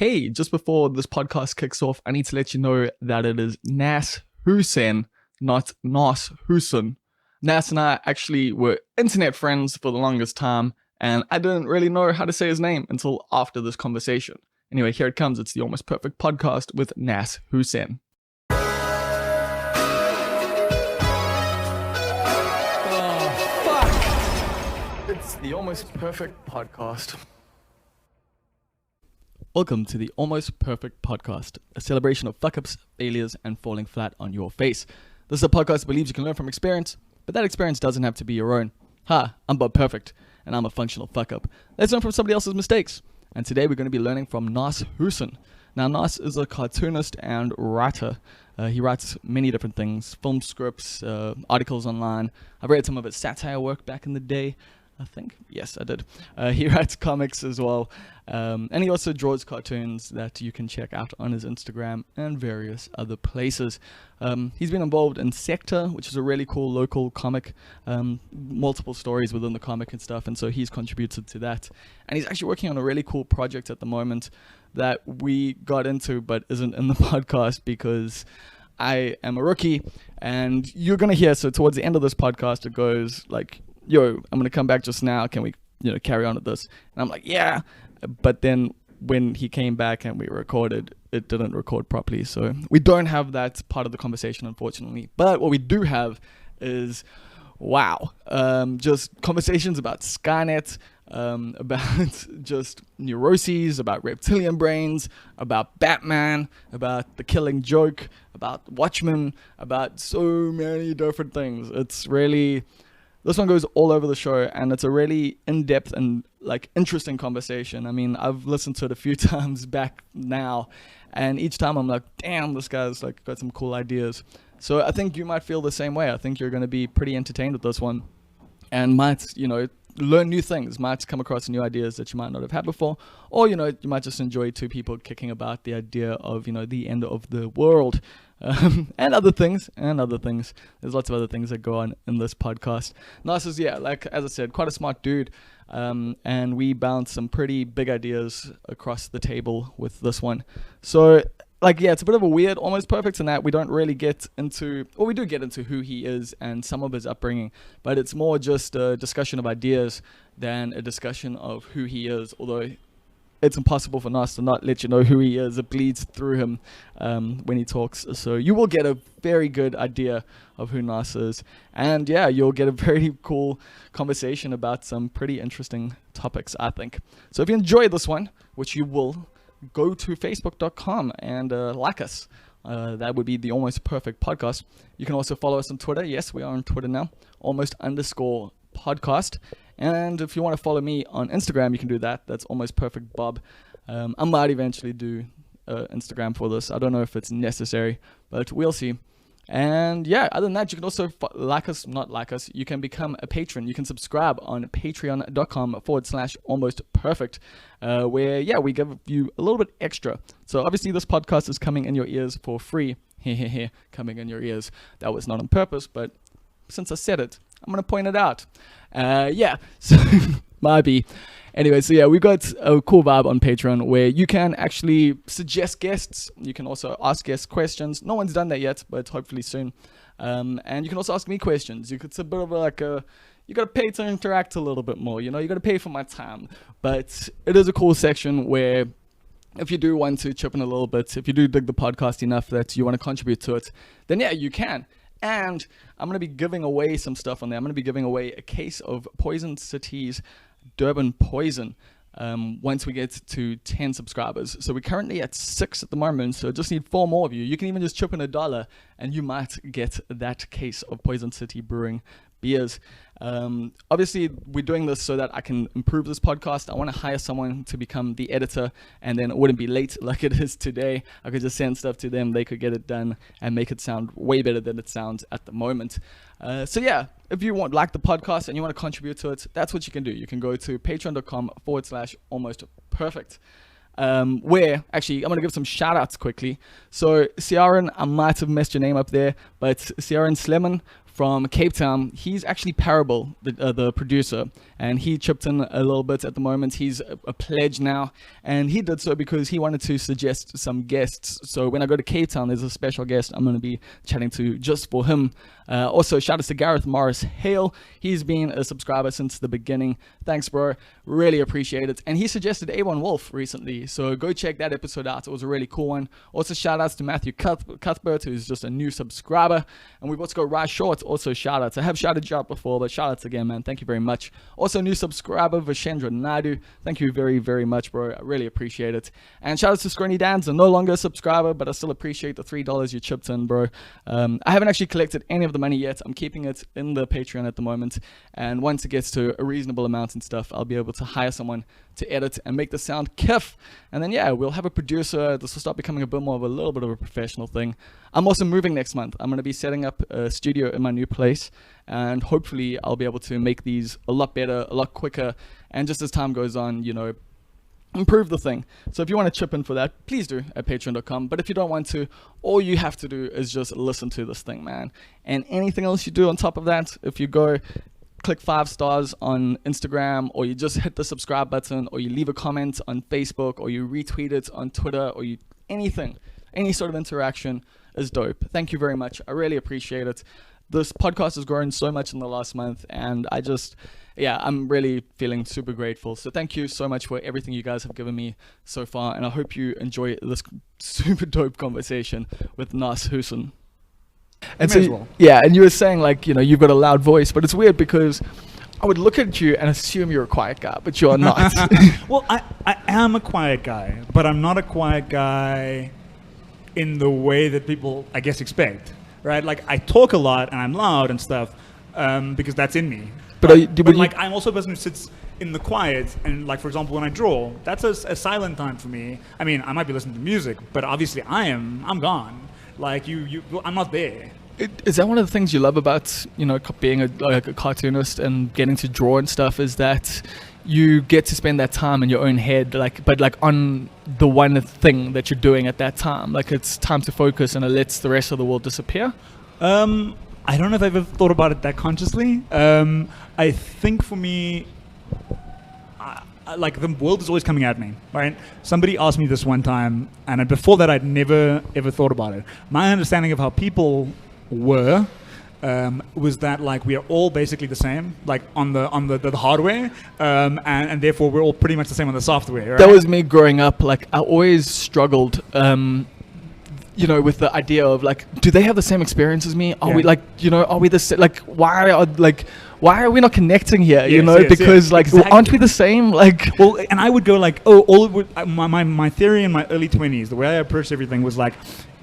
Hey, just before this podcast kicks off, I need to let you know that it is Nas Hoosen, not Nas Hoosen. Nas and I actually were internet friends for the longest time, and I didn't really know how to say his name until after this conversation. Anyway, here it comes. It's the Almost Perfect Podcast with Nas Hoosen. It's the Almost Perfect Podcast. Welcome to the Almost Perfect Podcast, a celebration of fuck-ups, failures, and falling flat on your face. This is a podcast that believes you can learn from experience, but that experience doesn't have to be your own. Hi, I'm Bob Perfect, and I'm a functional fuck-up. Let's learn from somebody else's mistakes. And today we're going to be learning from Nas Hoosen. Now, Nas is a cartoonist and writer. He writes many different things, film scripts, articles online. I've read some of his satire work back in the day. I think. Yes, I did. He writes comics as well. And he also draws cartoons that you can check out on his Instagram and various other places. He's been involved in Sector, which is a really cool local comic, multiple stories within the comic and stuff. And so he's contributed to that. And he's actually working on a really cool project at the moment that we got into, but isn't in the podcast because I am a rookie. And you're going to hear, so towards the end of this podcast, it goes like, yo, I'm going to come back just now. Can we, carry on with this? And I'm like, yeah. But then when he came back and we recorded, it didn't record properly. So we don't have that part of the conversation, unfortunately. But what we do have is, just conversations about Skynet, about just neuroses, about reptilian brains, about Batman, about the Killing Joke, about Watchmen, about so many different things. It's really... This one goes all over the show, and it's a really in-depth and interesting conversation. I mean, I've listened to it a few times back now, and each time I'm like, damn, this guy's got some cool ideas. So I think you might feel the same way. I think you're going to be pretty entertained with this one, and might, learn new things, might come across new ideas that you might not have had before, or, you might just enjoy two people kicking about the idea of, the end of the world. And other things. There's lots of other things that go on in this podcast. Nas is, as I said, quite a smart dude. And we bounce some pretty big ideas across the table with this one. So, it's a bit of a weird, almost perfect in that we don't really get into, or we do get into who he is and some of his upbringing, but it's more just a discussion of ideas than a discussion of who he is, although it's impossible for Nas to not let you know who he is. It bleeds through him when he talks. So you will get a very good idea of who Nas is. And yeah, you'll get a very cool conversation about some pretty interesting topics, I think. So if you enjoy this one, which you will, go to facebook.com and like us. That would be the Almost Perfect Podcast. You can also follow us on Twitter. Yes, we are on Twitter now. Almost_podcast. And if you want to follow me on Instagram, you can do that. That's Almost Perfect Bob. I might eventually do Instagram for this. I don't know if it's necessary, but we'll see. And yeah, other than that, you can also you can become a patron. You can subscribe on patreon.com/almostperfect, where we give you a little bit extra. So obviously this podcast is coming in your ears for free. Coming in your ears. That was not on purpose, but since I said it, I'm going to point it out. So might be. Anyway, so we got a cool vibe on Patreon where you can actually suggest guests. You can also ask guests questions. No one's done that yet, but hopefully soon. And you can also ask me questions. It's a bit of you got to pay to interact a little bit more. You got to pay for my time. But it is a cool section where if you do want to chip in a little bit, if you do dig the podcast enough that you want to contribute to it, then you can. And I'm going to be giving away some stuff on there. I'm going to be giving away a case of Poison City's Durban Poison once we get to 10 subscribers. So we're currently at 6 at the moment, so just need 4 more of you. You can even just chip in $1 and you might get that case of Poison City Brewing beers. Obviously, we're doing this so that I can improve this podcast. I want to hire someone to become the editor, and then it wouldn't be late like it is today. I could just send stuff to them. They could get it done and make it sound way better than it sounds at the moment. If you like the podcast and you want to contribute to it, that's what you can do. You can go to patreon.com/almostperfect. Where actually I'm going to give some shout outs quickly. So Ciaran, I might have messed your name up there, but Ciaran Slemon from Cape Town. He's actually Parable, the producer, and he chipped in a little bit at the moment. He's a pledge now, and he did so because he wanted to suggest some guests. So when I go to Cape Town, there's a special guest I'm going to be chatting to just for him. Also, shout out to Gareth Morris Hale. He's been a subscriber since the beginning. Thanks, bro. Really appreciate it. And he suggested A1 Wolf recently, so go check that episode out. It was a really cool one. Also, shout outs to Matthew Cuthbert, who's just a new subscriber. And we've also got Raj Short. Also, shout outs. I have shouted you out before, but shout outs again, man. Thank you very much. Also, new subscriber Vashendra Naidu. Thank you very, very much, bro. I really appreciate it. And shout outs to Scrawny Danza, no longer a subscriber, but I still appreciate the $3 you chipped in, bro. I haven't actually collected any of the money yet. I'm keeping it in the Patreon at the moment, and once it gets to a reasonable amount and stuff, I'll be able to hire someone to edit and make the sound kiff. And then yeah, we'll have a producer. This will start becoming a bit more of a little bit of a professional thing. I'm also moving next month. I'm going to be setting up a studio in my new place, and hopefully I'll be able to make these a lot better, a lot quicker, and just as time goes on, you know, improve the thing. So if you want to chip in for that, please do at patreon.com. But if you don't want to, all you have to do is just listen to this thing, man. And anything else you do on top of that, if you go click 5 stars on Instagram, or you just hit the subscribe button, or you leave a comment on Facebook, or you retweet it on Twitter, or you anything, any sort of interaction is dope. Thank you very much. I really appreciate it. This podcast has grown so much in the last month, and I'm really feeling super grateful. So thank you so much for everything you guys have given me so far, and I hope you enjoy this super dope conversation with Nas Hoosen. And so, yeah, and you were saying, like, you know, you've got a loud voice, but it's weird because I would look at you and assume you're a quiet guy, but you're not. Well, I am a quiet guy, but I'm not a quiet guy in the way that people, I guess, expect, right? Like, I talk a lot and I'm loud and stuff because that's in me. But like, I'm also a person who sits in the quiet, and like, for example, when I draw, that's a silent time for me. I mean, I might be listening to music, but obviously I'm gone. Like I'm not there. Is that one of the things you love about, you know, being a cartoonist and getting to draw and stuff, is that you get to spend that time in your own head, but on the one thing that you're doing at that time? Like, it's time to focus and it lets the rest of the world disappear? I don't know if I've ever thought about it that consciously. I think for me, like, the world is always coming at me, right? Somebody asked me this one time, and before that I'd never ever thought about it. My understanding of how people were was that, like, we are all basically the same, like on the hardware, and therefore we're all pretty much the same on the software, right? That was me growing up. Like, I always struggled you know, with the idea of, like, do they have the same experience as me? Are we, like, you know, are we the same? Like, why are we not connecting here? You know, because like, exactly. Aren't we the same? Like, well, and I would go like, my theory in my early 20s, the way I approached everything was like,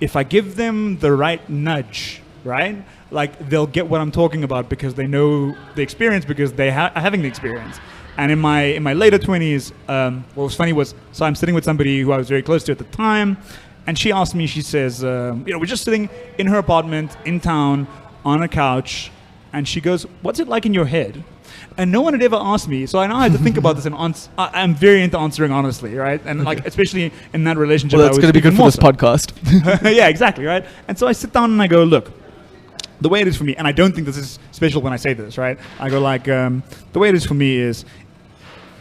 if I give them the right nudge, right, like, they'll get what I'm talking about because they know the experience, because they are having the experience. And in my later 20s, what was funny was, so I'm sitting with somebody who I was very close to at the time, and she asked me, she says, you know, we're just sitting in her apartment in town on a couch, and she goes, what's it like in your head? And no one had ever asked me, so I now had to think about this, and I'm very into answering honestly, right? And like, especially in that relationship. Well, that's going to be good for this podcast. Yeah, exactly, right? And so I sit down and I go, look, the way it is for me, and I don't think this is special when I say this, right? I go like, the way it is for me is,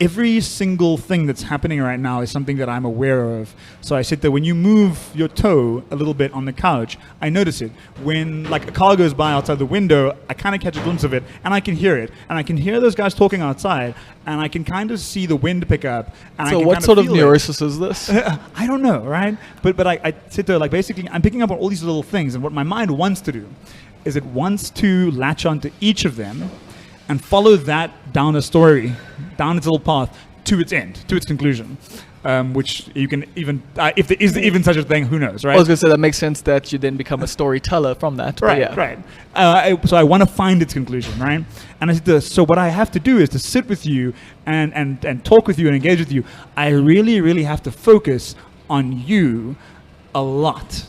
every single thing that's happening right now is something that I'm aware of. So I sit there, when you move your toe a little bit on the couch, I notice it. When, like, a car goes by outside the window, I kind of catch a glimpse of it, and I can hear it. And I can hear those guys talking outside, and I can kind of see the wind pick up. And so what sort of neurosis is this? I don't know, right? But I sit there, like, basically, I'm picking up on all these little things, and what my mind wants to do is it wants to latch onto each of them and follow that down a story, down its little path, to its end, to its conclusion. Which you can even, if there is even such a thing, who knows, right? I was going to say, that makes sense that you then become a storyteller from that. Right, yeah. Right. So I want to find its conclusion, right? And I said, so what I have to do is to sit with you and talk with you and engage with you. I really, really have to focus on you a lot.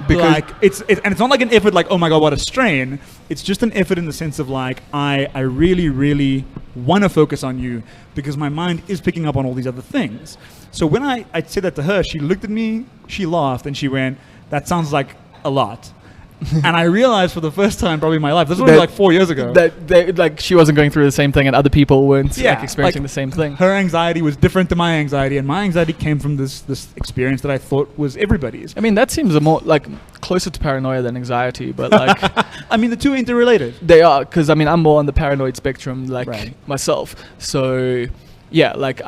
Because like, it's not like an effort like, oh my God, what a strain. It's just an effort in the sense of like, I really, really want to focus on you because my mind is picking up on all these other things. So when I said that to her, she looked at me, she laughed, and she went, that sounds like a lot. And I realized for the first time probably in my life, this was only like 4 years ago, that she wasn't going through the same thing and other people weren't like experiencing the same thing. Her anxiety was different to my anxiety, and my anxiety came from this experience that I thought was everybody's. I mean, that seems a more like closer to paranoia than anxiety, but like I mean, the two are interrelated. they are, because I mean, I'm more on the paranoid spectrum, like Right. myself. So yeah, like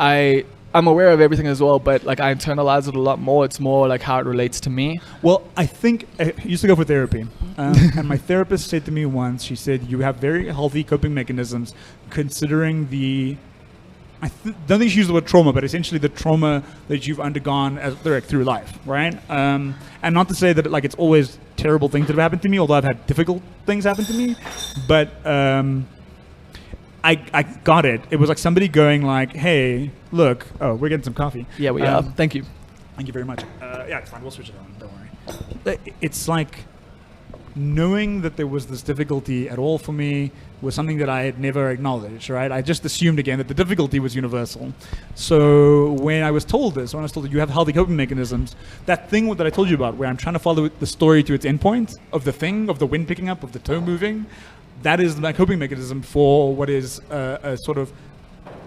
I'm aware of everything as well, but like I internalize it a lot more. It's more like how it relates to me. Well, I think I used to go for therapy, and my therapist said to me once, she said, you have very healthy coping mechanisms considering don't think she used the word trauma, but essentially the trauma that you've undergone through life, right? And not to say that like it's always terrible things that have happened to me, although I've had difficult things happen to me, but I got it. It was like somebody going like, hey, look, we're getting some coffee. Yeah, we are. Thank you. Thank you very much. Yeah, it's fine. We'll switch it on. Don't worry. It's like knowing that there was this difficulty at all for me was something that I had never acknowledged, right? I just assumed again that the difficulty was universal. So when I was told this, when I was told that you have healthy coping mechanisms, that thing that I told you about where I'm trying to follow the story to its endpoint of the thing, of the wind picking up, of the toe moving, that is my coping mechanism for what is a sort of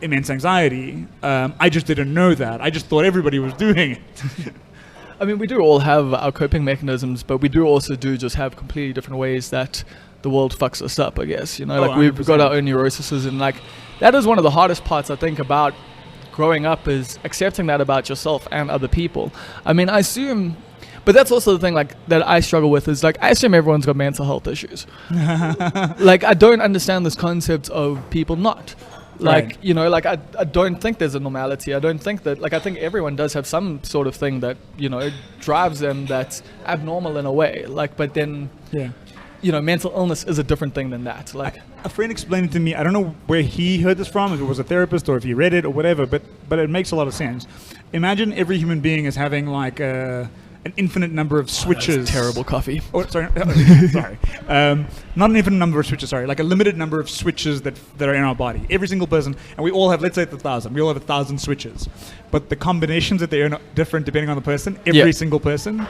immense anxiety. I just didn't know that. I just thought everybody was doing it. I mean, we do all have our coping mechanisms, but we do also just have completely different ways that the world fucks us up, I guess. You know, like 100%. we've got our own neuroses, and like that is one of the hardest parts, I think, about growing up is accepting that about yourself and other people. I mean, I assume, but that's also the thing like that I struggle with is like I assume everyone's got mental health issues. Like I don't understand this concept of people not. Like, Right. you know, like I don't think there's a normality. I don't think that, like, I think everyone does have some sort of thing that, you know, drives them that's abnormal in a way. Like, but then, Yeah. you know, mental illness is a different thing than that. Like, A friend explained it to me. I don't know where he heard this from, if it was a therapist or if he read it or whatever, but it makes a lot of sense. Imagine every human being is having like an infinite number of switches. terrible coffee. Oh, sorry. Sorry. Not an infinite number of switches, sorry. Like a limited number of switches that are in our body. Every single person. And we all have, let's say it's 1,000. We all have 1,000 switches. But the combinations that they are different depending on the person, every single person.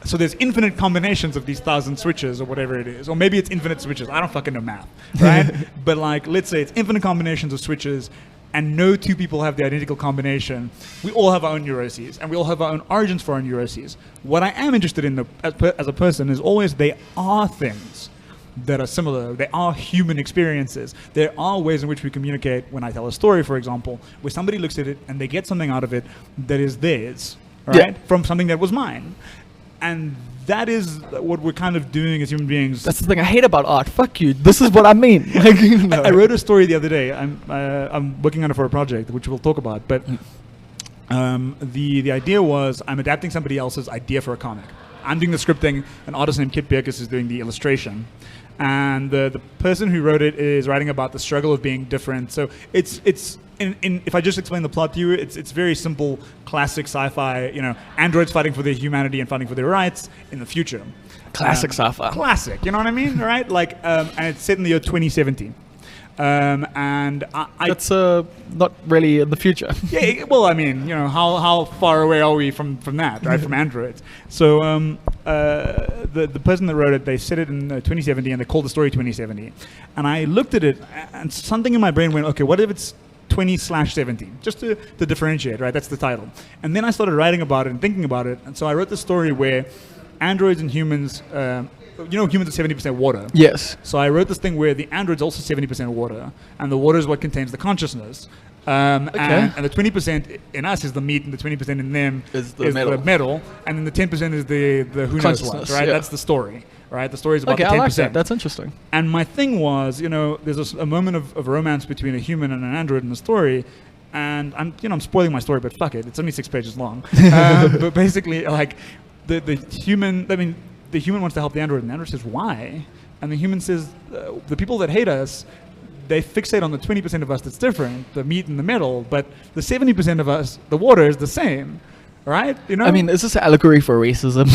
So there's infinite combinations of these 1,000 switches or whatever it is. Or maybe it's infinite switches. I don't fucking know math, right? But like, let's say it's infinite combinations of switches and no two people have the identical combination. We all have our own neuroses and we all have our own origins for our neuroses. What I am interested in as a person is always they are things that are similar. They are human experiences. There are ways in which we communicate. When I tell a story, for example, where somebody looks at it and they get something out of it that is theirs, right? Yeah. From something that was mine. And that is what we're kind of doing as human beings. That's the thing I hate about art. Fuck you. This is what I mean. Like, no. I wrote a story the other day. I'm working on it for a project, which we'll talk about. But the idea was I'm adapting somebody else's idea for a comic. I'm doing the scripting. An artist named Kit Bierkes is doing the illustration. And the person who wrote it is writing about the struggle of being different. So it's if I just explain the plot to you, it's very simple, classic sci-fi. You know, androids fighting for their humanity and fighting for their rights in the future. Classic sci-fi. Classic, you know what I mean, right? Like, and it's set in the year 2017. And That's not really in the future. yeah, well, I mean, you know, how far away are we from that, right? From androids. So the person that wrote it, they set it in 2070, and they called the story 2070. And I looked at it, and something in my brain went, okay, what if it's 20/70, just to differentiate, right? That's the title. And then I started writing about it and thinking about it. And so I wrote the story where androids and humans, you know, humans are 70% water. Yes. So I wrote this thing where the android's also 70% water, and the water is what contains the consciousness. And the 20% in us is the meat, and the 20% in them Is the metal. and then the 10% is the who knows what, Consciousness, right? yeah. That's the story, right? The story is about Okay, the 10%. I like that. That's interesting. And my thing was, you know, there's a moment of romance between a human and an android in the story, and I'm spoiling my story, but fuck it, it's only 6 pages long. But basically, like, the human wants to help the android, and the android says, why? And the human says, the people that hate us, they fixate on the 20% of us that's different, the meat and the metal, but the 70% of us, the water, is the same. Right? You know? I mean, is this an allegory for racism?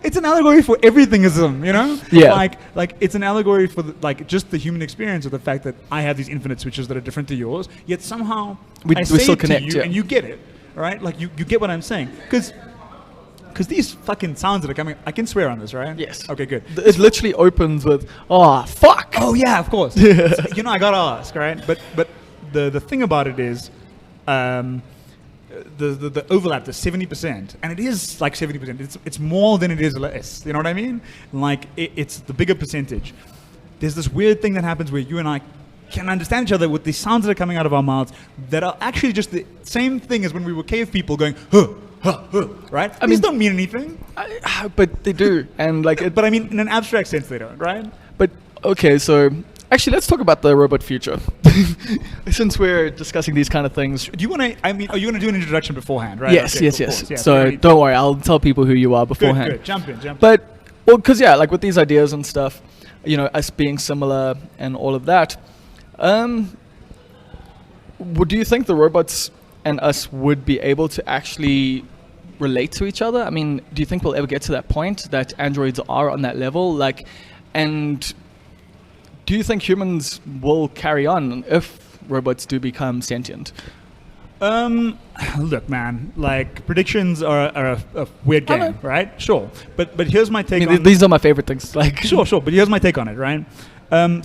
It's an allegory for everythingism, you know? Yeah. Like it's an allegory for just the human experience of the fact that I have these infinite switches that are different to yours, yet somehow We I say still it connect, to you yeah. and you get it, right? Like you get what I'm saying. Because because these fucking sounds that are coming, I can swear on this, right? Yes. Okay, good. It literally opens with, "Oh fuck." Oh yeah, of course. So, I gotta ask, right? But the thing about it is, the overlap, the 70%, and it is like 70%. It's more than it is less. You know what I mean? Like it's the bigger percentage. There's this weird thing that happens where you and I can understand each other with the sounds that are coming out of our mouths that are actually just the same thing as when we were cave people going, huh, huh, huh, right? These don't mean anything. But they do, and like. But I mean, in an abstract sense, they don't, right? But okay, so. Actually, let's talk about the robot future. Since we're discussing these kind of things. Do you want to, are you going to do an introduction beforehand, right? Yes, okay, yes. Yeah, so don't worry, I'll tell people who you are beforehand. Good. Jump in. But, well, because, like with these ideas and stuff, us being similar and all of that, do you think the robots and us would be able to actually relate to each other? I mean, do you think we'll ever get to that point that androids are on that level? Like, and... do you think humans will carry on if robots do become sentient? Look, man, like predictions are a weird game, right? Sure, but here's my take. These are my favorite things. Like, sure, but here's my take on it, right?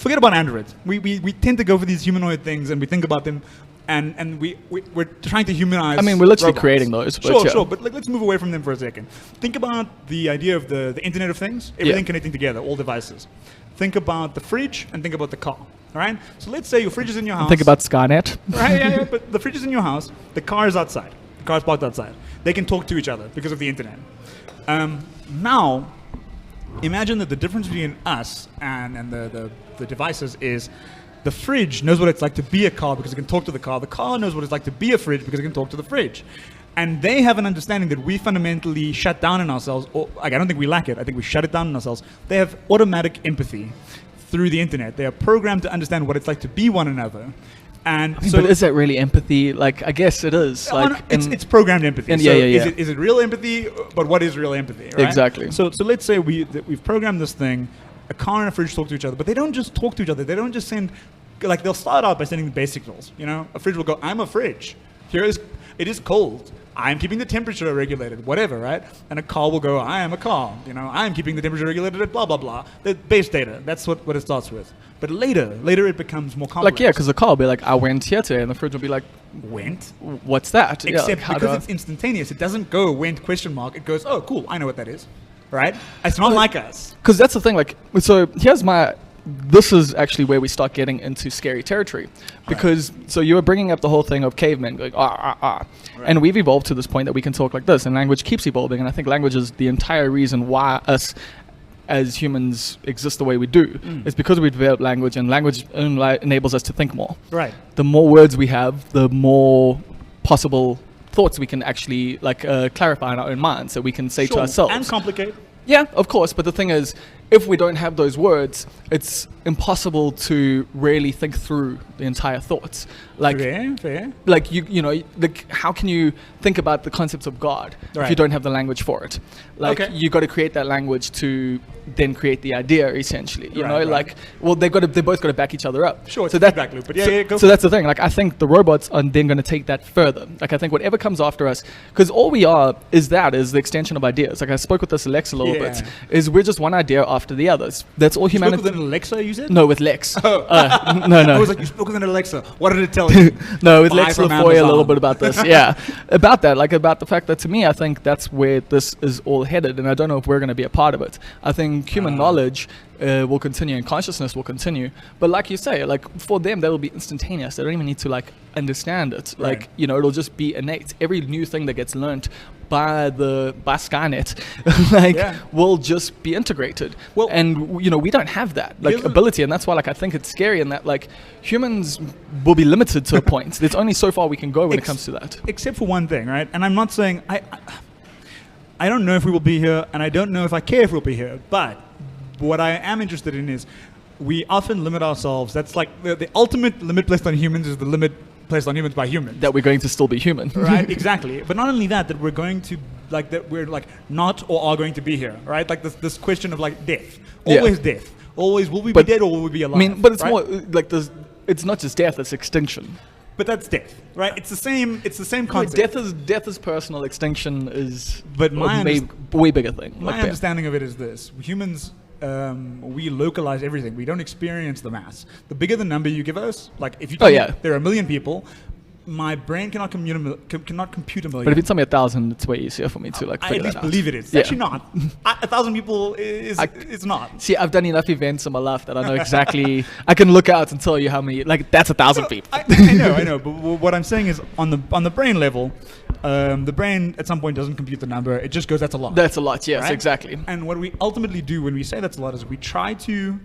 Forget about androids. We tend to go for these humanoid things, and we think about them, and we're trying to humanize. I mean, we're literally robots. creating those. Sure, but let's move away from them for a second. Think about the idea of the Internet of Things, everything connecting together, all devices. Think about the fridge and think about the car. All right. So let's say your fridge is in your house. Think about Skynet. Right. Yeah. But the fridge is in your house. The car is outside. The car is parked outside. They can talk to each other because of the internet. Now, imagine that the difference between us and the devices is the fridge knows what it's like to be a car because it can talk to the car. The car knows what it's like to be a fridge because it can talk to the fridge. And they have an understanding that we fundamentally shut down in ourselves. Or, I don't think we lack it. I think we shut it down in ourselves. They have automatic empathy through the internet. They are programmed to understand what it's like to be one another. And but is that really empathy? Like, I guess it is. Like, it's programmed empathy. Yeah. Is it real empathy? But what is real empathy? Right? Exactly. So let's say we've programmed this thing. A car and a fridge talk to each other, but they don't just talk to each other. They don't just send. Like, they'll start out by sending the basic signals. A fridge will go, "I'm a fridge. It is cold. I'm keeping the temperature regulated," whatever, right? And a car will go, "I am a car. I'm keeping the temperature regulated at blah, blah, blah." The base data, that's what it starts with. But later it becomes more complex. Like, because the car will be like, "I went here today," and the fridge will be like, "Went? What's that?" Except because it's instantaneous. It doesn't go, "went?" ? It goes, "Oh, cool, I know what that is." Right? It's not like us. Because that's the thing, like, so this is actually where we start getting into scary territory. Because, so you were bringing up the whole thing of cavemen, like, Right. And we've evolved to this point that we can talk like this, and language keeps evolving, and I think language is the entire reason why us as humans exist the way we do. It's because we develop language, and language enables us to think more. Right. The more words we have, the more possible thoughts we can actually clarify in our own minds, so we can say to ourselves. And complicate. Yeah, of course, but the thing is, if we don't have those words, it's impossible to really think through the entire thoughts. Like, fair. Like how can you think about the concepts of God if you don't have the language for it? Like, you got to create that language to then create the idea, essentially. You know, like, well, they both got to back each other up. Sure, it's a feedback loop, but so that's the thing. Like, I think the robots are then going to take that further. Like, I think whatever comes after us, because all we are is the extension of ideas. Like, I spoke with this Lex a little bit. Is we're just one idea after the others. That's all humanity. You spoke with an Alexa, you said? No, with Lex. No. I was like, you spoke with an Alexa. What did it tell you? No, with Lex Luthor a little bit about this. Yeah, about that. Like, about the fact that, to me, I think that's where this is all headed, and I don't know if we're going to be a part of it. I think human knowledge will continue and consciousness will continue. But like you say, like, for them, that'll be instantaneous. They don't even need to understand it. Like, it'll just be innate. Every new thing that gets learnt by Skynet will just be integrated. Well, and we don't have that ability, and that's why I think it's scary, and that humans will be limited to a point. There's only so far we can go when it comes to that. Except for one thing, right? And I'm not saying I don't know if we will be here, and I don't know if I care if we'll be here, but what I am interested in is we often limit ourselves. That's like the ultimate limit placed on humans is the limit placed on humans by humans. That we're going to still be human. Right, exactly. But not only that we're going to, that we're not or are going to be here, right? Like this question of death. Always death. Always, will we be dead or will we be alive? I mean, but it's more like it's not just death, it's extinction. but that's death, right? It's the same. It's the same No, concept. death is personal. Extinction is But my way bigger thing. My Like understanding of it is this: humans, we localize everything. We don't experience the mass. The bigger the number you give us, like if you tell me there are 1 million people, my brain cannot compute a million. But if you tell me 1,000, it's way easier for me to like I figure at least that out. believe it is. It's actually not. 1,000 people is it's not. See, I've done enough events in my life that I know exactly. I can look out and tell you how many. Like that's 1,000 people. I know. But what I'm saying is, on the brain level, the brain at some point doesn't compute the number. It just goes, that's a lot. That's a lot. Yes, right? exactly. And what we ultimately do when we say that's a lot is we try to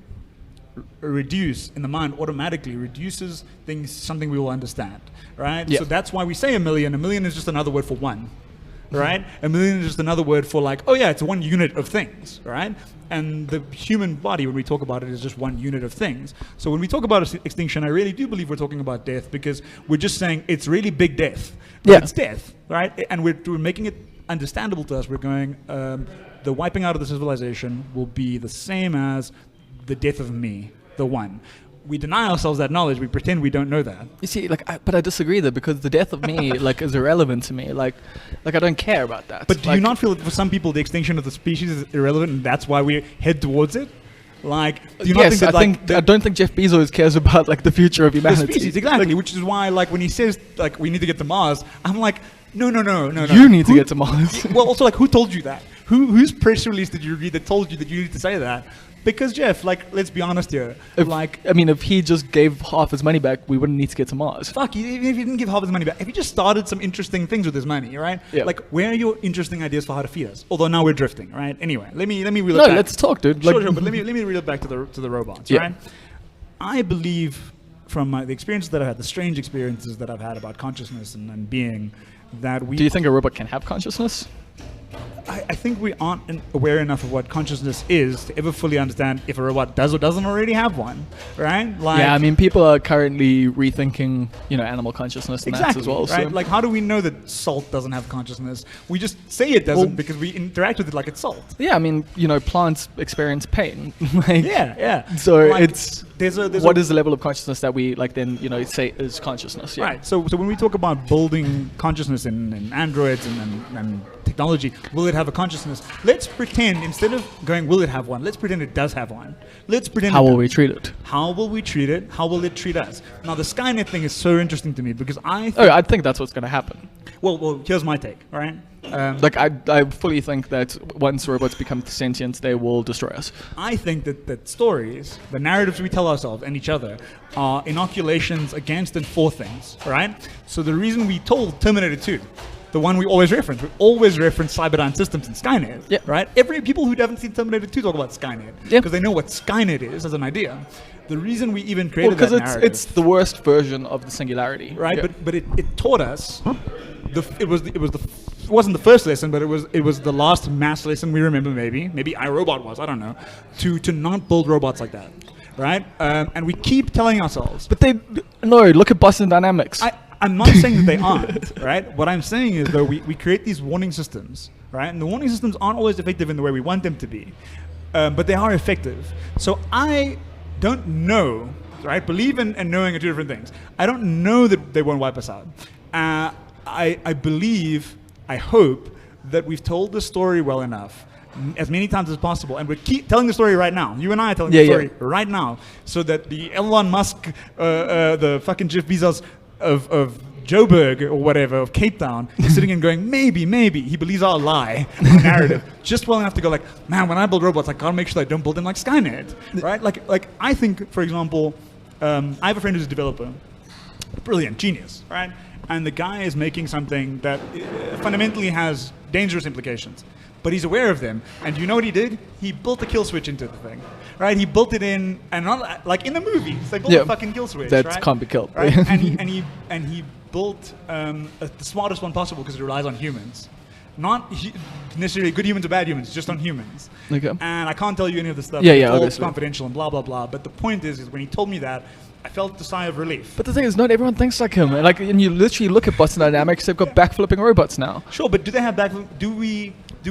reduce in the mind automatically reduces things something we will understand, right? Yeah. So that's why we say 1 million. 1 million is just another word for one, right? 1 million is just another word for like, oh yeah, it's 1 unit of things, right? And the human body, when we talk about it, is just 1 unit of things. So when we talk about extinction, I really do believe we're talking about death, because we're just saying it's really big death. But Yeah. it's death, right? And we're making it understandable to us. We're going, the wiping out of the civilization will be the same as the death of me, the one. We deny ourselves that knowledge. We pretend we don't know that. You see, but I disagree though, because the death of me like is irrelevant to me. Like I don't care about that. But do like, you not feel that for some people the extinction of the species is irrelevant, and that's why we head towards it? Like, do you not yes, think that I don't think Jeff Bezos cares about like the future of the humanity. species exactly? Which is why, like, when he says like we need to get to Mars, I'm like, no. You need to get to Mars. Well, also, like, who told you that? Whose press release did you read that told you that you need to say that? Because Jeff, like, let's be honest here. If he just gave half his money back, we wouldn't need to get to Mars. Fuck, even if he didn't give half his money back, if he just started some interesting things with his money, right? Yeah. Like, where are your interesting ideas for how to feed us? Although now we're drifting, right? Anyway, let me reel it No, back. let's talk, dude. Sure, but let me reel it back to the robots, Yeah. right? I believe from the experiences that I've had, the strange experiences that I've had about consciousness and being, that we... Do you think a robot can have consciousness? I think we aren't aware enough of what consciousness is to ever fully understand if a robot does or doesn't already have one, right? Like, Yeah, I mean, people are currently rethinking, animal consciousness and that exactly, as well. right? So. Like, how do we know that salt doesn't have consciousness? We just say it doesn't because we interact with it like it's salt. Yeah, I mean, plants experience pain. Like, Yeah. So Like, it's what is the level of consciousness that we like then say is consciousness? Yeah. Right. So when we talk about building consciousness in androids and technology, will it have a consciousness? Let's pretend, instead of going, will it have one? Let's pretend it does have one. Let's pretend. How will we treat it? How will we treat it? How will it treat us? Now, the Skynet thing is so interesting to me because I think that's what's going to happen. Well, here's my take. All right. I fully think that once robots become sentient, they will destroy us. I think that stories, the narratives we tell ourselves and each other, are inoculations against and for things, right? So the reason we told Terminator 2, the one we always reference Cyberdyne Systems and Skynet, Yeah. right? Every people who haven't seen Terminator 2 talk about Skynet Yeah. because they know what Skynet is as an idea. The reason we even created that Because narrative, it's the worst version of the singularity, right? Yeah. But it taught us. It wasn't the first lesson, but it was the last mass lesson we remember. Maybe iRobot was. I don't know. To not build robots like that, right? And we keep telling ourselves. But look at Boston Dynamics. I'm not saying that they aren't, right? What I'm saying is, though, we create these warning systems, right? And the warning systems aren't always effective in the way we want them to be, but they are effective. So I don't know, right? Believe and knowing are two different things. I don't know that they won't wipe us out. I believe, I hope, that we've told the story well enough, as many times as possible, and we keep telling the story right now. You and I are telling the story right now, so that the Elon Musk, the fucking Jeff Bezos of Joburg or whatever, of Cape Town, is sitting and going, maybe, he believes our lie, our narrative, just well enough to go like, man, when I build robots, I gotta make sure I don't build them like Skynet, right? Like I think, for example, I have a friend who's a developer, brilliant, genius, right? And the guy is making something that fundamentally has dangerous implications, but he's aware of them. And you know what he did? He built a kill switch into the thing, right? He built it in, and not like in the movies, they built a fucking kill switch, that right? can't be killed. Right? and he built the smartest one possible because it relies on humans. Not necessarily good humans or bad humans, just on humans. Okay. And I can't tell you any of the stuff. Yeah, it's all obviously. confidential and blah, blah, blah. But the point is when he told me that, I felt a sigh of relief. But the thing is, not everyone thinks like him. Like, and you literally look at Boston Dynamics; they've got backflipping robots now. Sure, but do they have backflip? Do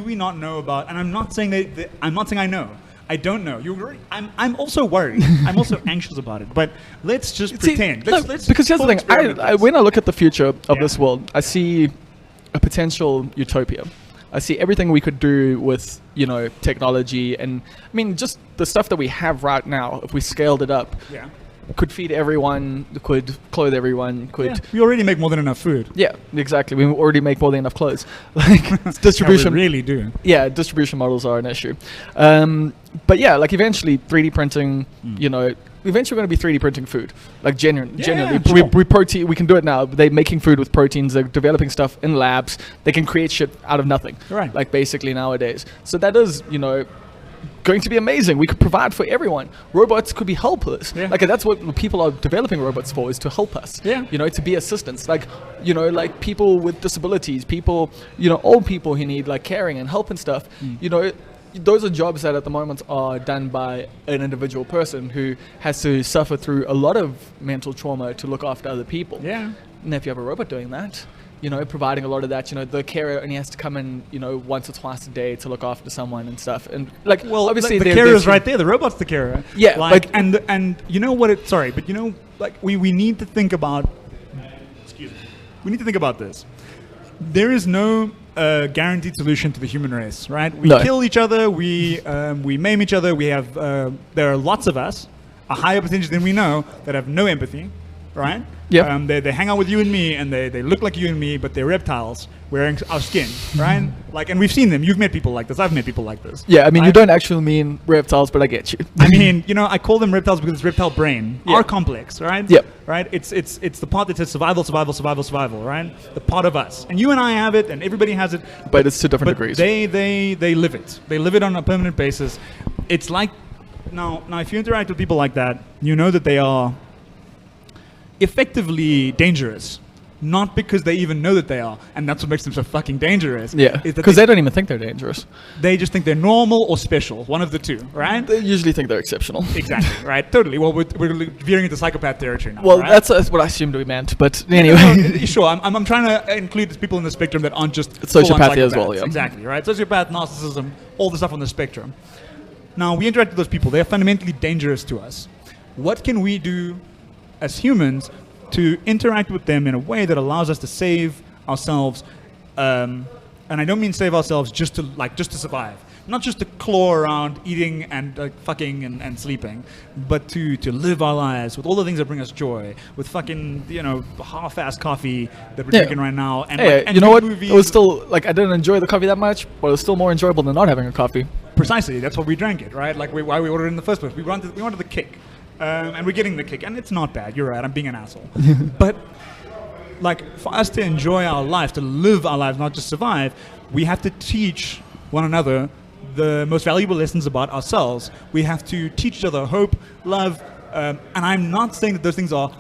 we not know about? And I'm not saying I'm not saying I know. I don't know. I'm also worried. I'm also anxious about it. But let's just pretend. Let's because here's the thing. When I look at the future of Yeah. this world, I see a potential utopia. I see everything we could do with, technology. And I mean, just the stuff that we have right now, if we scaled it up, Yeah. could feed everyone, could clothe everyone, could... Yeah. We already make more than enough food. Yeah, exactly. We already make more than enough clothes. Like distribution... Yeah, we really do. Yeah, distribution models are an issue. But yeah, like eventually 3D printing, eventually we're going to be 3D printing food. Like genuinely. Sure. We can do it now. They're making food with proteins. They're developing stuff in labs. They can create shit out of nothing. Right. Like basically nowadays. So that is, going to be amazing. We could provide for everyone. Robots could be helpers. Yeah. Like that's what people are developing robots for, is to help us. Yeah. To be assistants. Like, like people with disabilities, people, old people who need like caring and help and stuff. Those are jobs that at the moment are done by an individual person who has to suffer through a lot of mental trauma to look after other people. Yeah. And if you have a robot doing that, providing a lot of that, the carer only has to come in, once or twice a day to look after someone and stuff. And like, Well, obviously the carer's right there. The robot's the carer. Yeah, and you know what? We need to think about. Excuse me. We need to think about this. There is no guaranteed solution to the human race, right? We kill each other. We maim each other. We have. There are lots of us, a higher percentage than we know, that have no empathy, right? Yeah. They hang out with you and me, and they look like you and me, but they're reptiles wearing our skin, right? Like, and we've seen them. You've met people like this. I've met people like this. Yeah, I mean, you don't actually mean reptiles, but I get you. I mean, I call them reptiles because it's reptile brain. Yeah. Our complex, right? Yep. Right? It's the part that says survival, right? The part of us. And you and I have it, and everybody has it. But it's to different degrees. They live it. They live it on a permanent basis. It's like, now if you interact with people like that, you know that they are effectively dangerous. Not because they even know that they are, and that's what makes them so fucking dangerous. Yeah, because they don't even think they're dangerous. They just think they're normal or special, one of the two, right? They usually think they're exceptional. Exactly, right? Totally. Well, we're veering into psychopath territory now. Well, right? that's what I assumed we meant, but anyway. Sure, I'm trying to include people in the spectrum that aren't just sociopathy as well, yeah. Exactly, right? Sociopath, narcissism, all the stuff on the spectrum. Now, we interact with those people. They are fundamentally dangerous to us. What can we do as humans to interact with them in a way that allows us to save ourselves, and I don't mean save ourselves just to survive, not just to claw around eating and fucking and sleeping, but to live our lives with all the things that bring us joy, with fucking half-assed coffee that we're drinking right now, and and you know what? It was still I didn't enjoy the coffee that much, but it was still more enjoyable than not having a coffee. Precisely, that's why we drank it, right? Like why we ordered it in the first place. We wanted the kick. And we're getting the kick, and it's not bad. You're right. I'm being an asshole. But for us to enjoy our life, to live our lives, not just survive, we have to teach one another the most valuable lessons about ourselves. We have to teach each other hope, love, and I'm not saying that those things are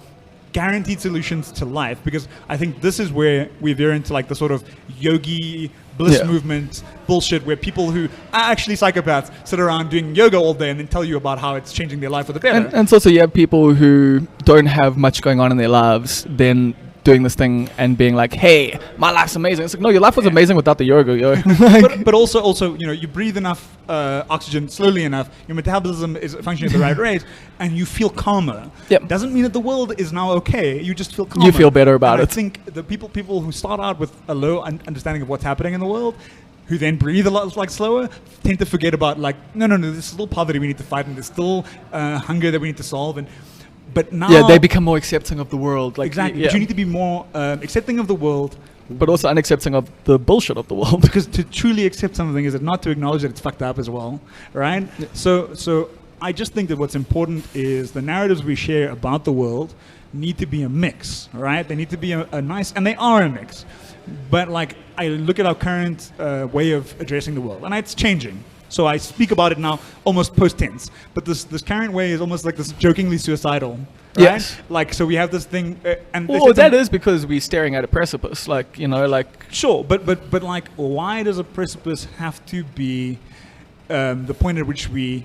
guaranteed solutions to life, because I think this is where we veer into the sort of yogi bliss movement bullshit, where people who are actually psychopaths sit around doing yoga all day and then tell you about how it's changing their life for the better. And so you have people who don't have much going on in their lives, then doing this thing and being like, hey, my life's amazing. It's like, no, your life was amazing without the yoga, yo. but also, you breathe enough oxygen slowly enough, your metabolism is functioning at the right rate, and you feel calmer. Yep. Doesn't mean that the world is now okay. You just feel calmer. You feel better about it. I think the people who start out with a low understanding of what's happening in the world, who then breathe a lot slower, tend to forget about no, there's still poverty we need to fight, and there's still hunger that we need to solve, but now they become more accepting of the world. Exactly. But you need to be more accepting of the world, but also unaccepting of the bullshit of the world. Because to truly accept something is not to acknowledge that it's fucked up as well, right? Yeah. So I just think that what's important is the narratives we share about the world need to be a mix, right? They need to be a nice, and they are a mix. But I look at our current way of addressing the world, and it's changing. So I speak about it now almost post-tense. But this current way is almost like this jokingly suicidal. Right? Yes. So we have this thing, and that is because we're staring at a precipice. Sure, but why does a precipice have to be the point at which we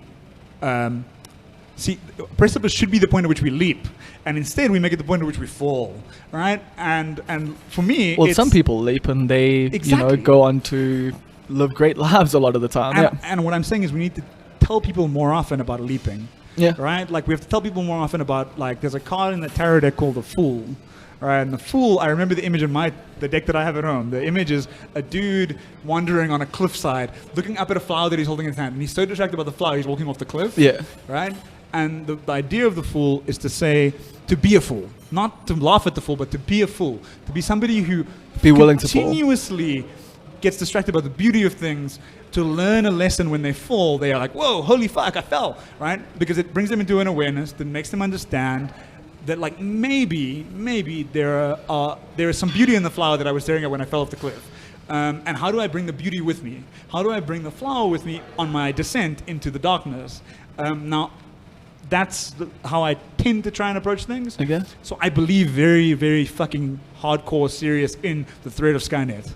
see? Precipice should be the point at which we leap, and instead we make it the point at which we fall, right? And for me, some people leap and they exactly. go on to live great lives a lot of the time. And what I'm saying is we need to tell people more often about leaping. Yeah. Right? Like we have to tell people more often about like there's a card in the tarot deck called the Fool. Right? And the Fool, I remember the image in the deck that I have at home. The image is a dude wandering on a cliffside, looking up at a flower that he's holding in his hand, and he's so distracted by the flower he's walking off the cliff. Yeah. Right? And the idea of the Fool is to say to be a fool, not to laugh at the fool, but to be a fool, to be somebody who be willing to fall. Continuously gets distracted by the beauty of things. To learn a lesson when they fall, they are like, whoa, holy fuck, I fell, right? Because it brings them into an awareness that makes them understand that, like, maybe there is some beauty in the flower that I was staring at when I fell off the cliff. And how do I bring the beauty with me? How do I bring the flower with me on my descent into the darkness? Now, that's how I tend to try and approach things. Okay. So I believe very, very fucking hardcore serious in the threat of Skynet.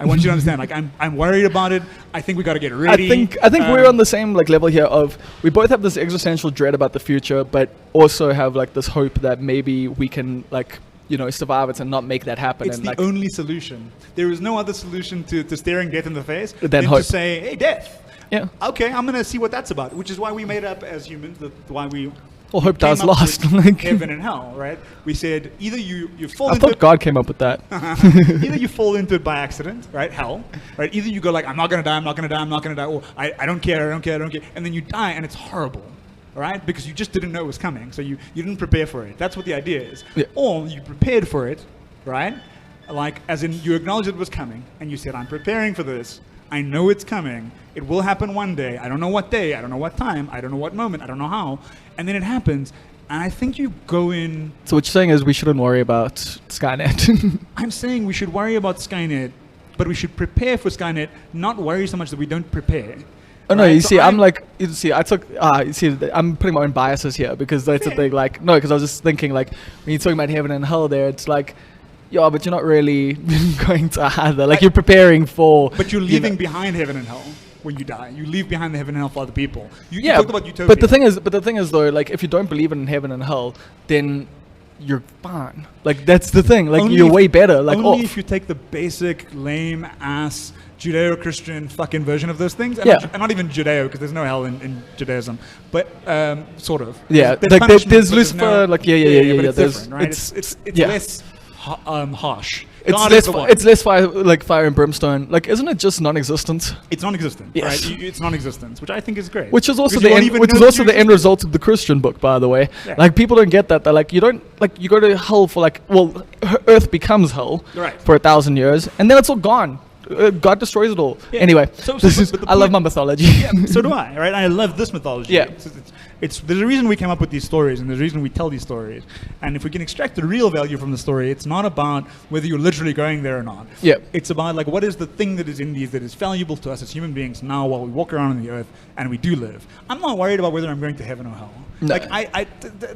I want you to understand, like, I'm worried about it. I think we got to get ready. I think we're on the same like level here of we both have this existential dread about the future, but also have like this hope that maybe we can like, you know, survive it and not make that happen. It's and the like, only solution. There is no other solution to staring death in the face Than to hope. say, hey, death. Yeah. Okay, I'm going to see what that's about, which is why we made up as humans, why we Well, hope came dies up last. with Like, heaven and hell, right? We said either you fall I into thought God came up with that. either you fall into it by accident, right? Hell, right? Either you go like, I'm not gonna die, I'm not gonna die, I'm not gonna die, or I don't care, and then you die and it's horrible, right? Because you just didn't know it was coming, so you didn't prepare for it. That's what the idea is. Yeah. Or you prepared for it, right? Like, as in you acknowledged it was coming, and you said, I'm preparing for this. I know it's coming. It will happen one day. I don't know what day. I don't know what time. I don't know what moment. I don't know how. And then it happens. And I think you go in... So what you're saying is we shouldn't worry about Skynet. I'm saying we should worry about Skynet, but we should prepare for Skynet, not worry so much that we don't prepare. Oh no, Right? you So see, I'm like, you see, I took, you see, I'm putting my own biases here because that's the Yeah. thing, like, no, because I was just thinking, like, when you're talking about heaven and hell there, it's like, yeah, but you're not really going to either. Like, you're preparing for... But you're you leaving know- behind heaven and hell when you die. You leave behind the heaven and hell for other people. You Yeah, talked about utopia. but the thing is though, like, if you don't believe in heaven and hell, then you're fine. Like, that's the thing. Like, Only you're if- way better. Like, only off. if you take the basic, lame-ass Judeo-Christian fucking version of those things. And Yeah. not even Judeo, because there's no hell in Judaism. But sort of. Yeah, There's like, punishment, there's but Lucifer, like, yeah, but it's there's- different, right? it's- It's yeah. less harsh. It's God less, is the one. it's less fire, like fire and brimstone. Like, isn't it just non-existent? It's non-existent, Yes. right? It's non-existence, which I think is great. Which is also Because the you won't end, even which know is that also you the end exist. result of the Christian book, by the way. Yeah. Like, people don't get that. They're like, you don't, like, you go to hell for like, well, Earth becomes hell Right. for 1,000 years, and then it's all gone. God destroys it all. Yeah. Anyway, So- this but- is, but the I love point- my mythology. Yeah, so do I, right? I love this mythology. Yeah. It's there's a reason we came up with these stories, and there's a reason we tell these stories. And if we can extract the real value from the story, it's not about whether you're literally going there or not. Yeah. It's about, like, what is the thing that is in these that is valuable to us as human beings now while we walk around on the earth and we do live. I'm not worried about whether I'm going to heaven or hell. No. Like,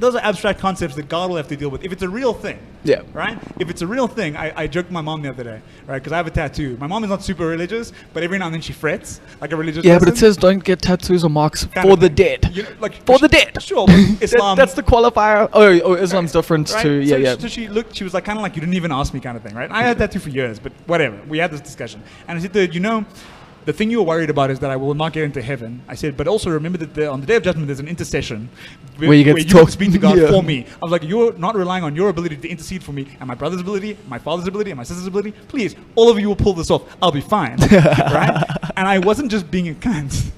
those are abstract concepts that God will have to deal with. If it's a real thing, Yeah. right? If it's a real thing, I joked with my mom the other day, right? Because I have a tattoo. My mom is not super religious, but every now and then she frets like a religious Yeah, person. but it says don't get tattoos or marks Kind for of the thing. dead. You know, like, For the dead. Sure, but Islam. That's the qualifier. Oh, Islam's different right? to, so, yeah. So she looked. She was like, kind of like, you didn't even ask me, kind of thing, right? I had that tattoo for years, but whatever. We had this discussion, and I said, "Dude, you know, the thing you were worried about is that I will not get into heaven." I said, but also remember that on the day of judgment, there's an intercession Where you get to talk- speak to God Yeah. for me. I was like, you're not relying on your ability to intercede for me, and my brother's ability, my father's ability, and my sister's ability. Please, all of you will pull this off. I'll be fine, right? And I wasn't just being a cunt,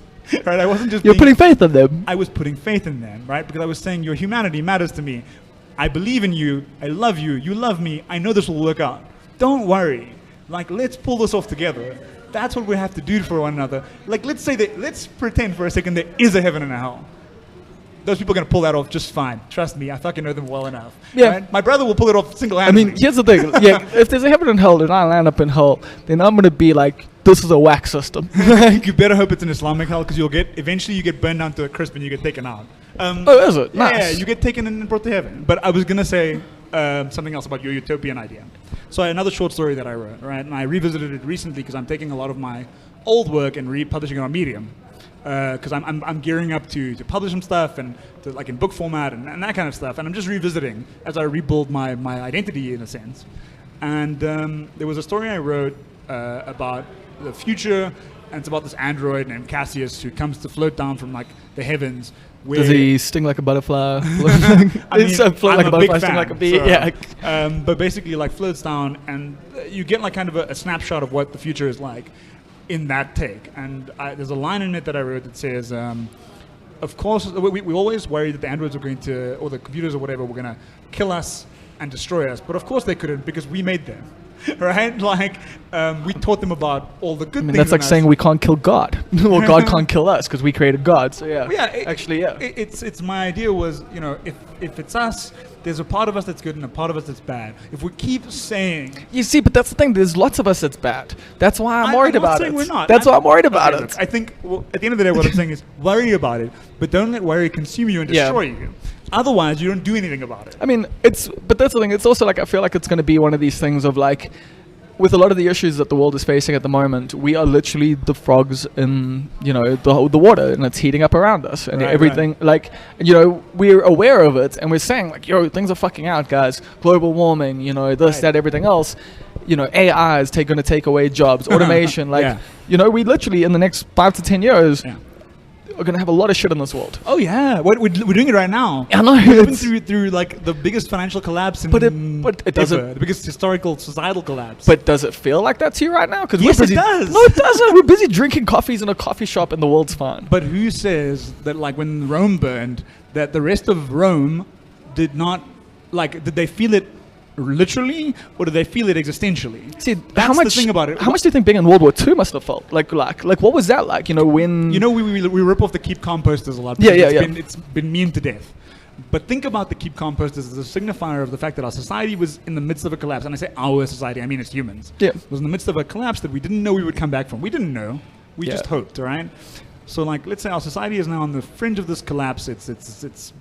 right? I wasn't just. You're being, putting faith in them. I was putting faith in them, right? Because I was saying your humanity matters to me. I believe in you. I love you. You love me. I know this will work out. Don't worry. Like, let's pull this off together. That's what we have to do for one another. Like, let's pretend for a second there is a heaven and a hell. Those people are going to pull that off just fine. Trust me. I fucking know them well enough. Yeah. Right? My brother will pull it off I single-handedly. mean, here's the thing. Yeah, if there's a heaven and hell and I land up in hell, then I'm gonna be like, this is a whack system. You better hope it's an Islamic hell, because eventually you get burned down to a crisp and you get taken out. Oh, is it? Yeah, Nice. you get taken and brought to heaven. But I was going to say something else about your utopian idea. So another short story that I wrote, right? And I revisited it recently because I'm taking a lot of my old work and republishing it on Medium. Because I'm gearing up to publish some stuff and to, like, in book format and that kind of stuff. And I'm just revisiting as I rebuild my identity in a sense. And there was a story I wrote about the future and it's about this android named Cassius who comes to float down from like the heavens. Does he sting like a butterfly? I mean, float like a butterfly, sting like a bee. So, Yeah. But basically, like floats down, and you get like kind of a snapshot of what the future is like in that take. And there's a line in it that I wrote that says, "Of course, we always worried that the androids were going to, or the computers or whatever, were going to kill us and destroy us. But of course they couldn't because we made them." Right? Like, we taught them about all the good things. That's like saying we can't kill God, or God can't kill us because we created God. So yeah, It's my idea was, you know, if it's us, there's a part of us that's good and a part of us that's bad. If we keep saying, you see, but that's the thing. There's lots of us that's bad. That's why I'm worried about it. We're not. That's why I'm worried about it. Look, I think at the end of the day, what I'm saying is worry about it, but don't let worry consume you and destroy you. Otherwise, you don't do anything about it. I mean, but that's the thing. It's also like, I feel like it's going to be one of these things of like, with a lot of the issues that the world is facing at the moment, we are literally the frogs in, you know, the water, and it's heating up around us, and everything. Like, you know, we're aware of it, and we're saying like, yo, things are fucking out, guys. Global warming, you know, this, that, everything else. You know, AI is going to take away jobs. Automation, like, you know, we literally in the next 5 to 10 years. Are going to have a lot of shit in this world. Oh yeah, we're doing it right now. I know. We're living through like the biggest financial collapse in but it doesn't. The biggest historical societal collapse. But does it feel like that to you right now? Because yes, it does. No, it doesn't. We're busy drinking coffees in a coffee shop, and the world's fine. But who says that like when Rome burned, that the rest of Rome did not did they feel it literally, or do they feel it existentially? See, that's the thing about it. How much do you think being in World War II must have felt? Like what was that like? You know, when we rip off the keep calm posters a lot. It's been memed to death. But think about the keep calm posters as a signifier of the fact that our society was in the midst of a collapse. And I say our society, I mean as humans. Yeah, it was in the midst of a collapse that we didn't know we would come back from. We didn't know. We just hoped, right? So like, let's say our society is now on the fringe of this collapse. It's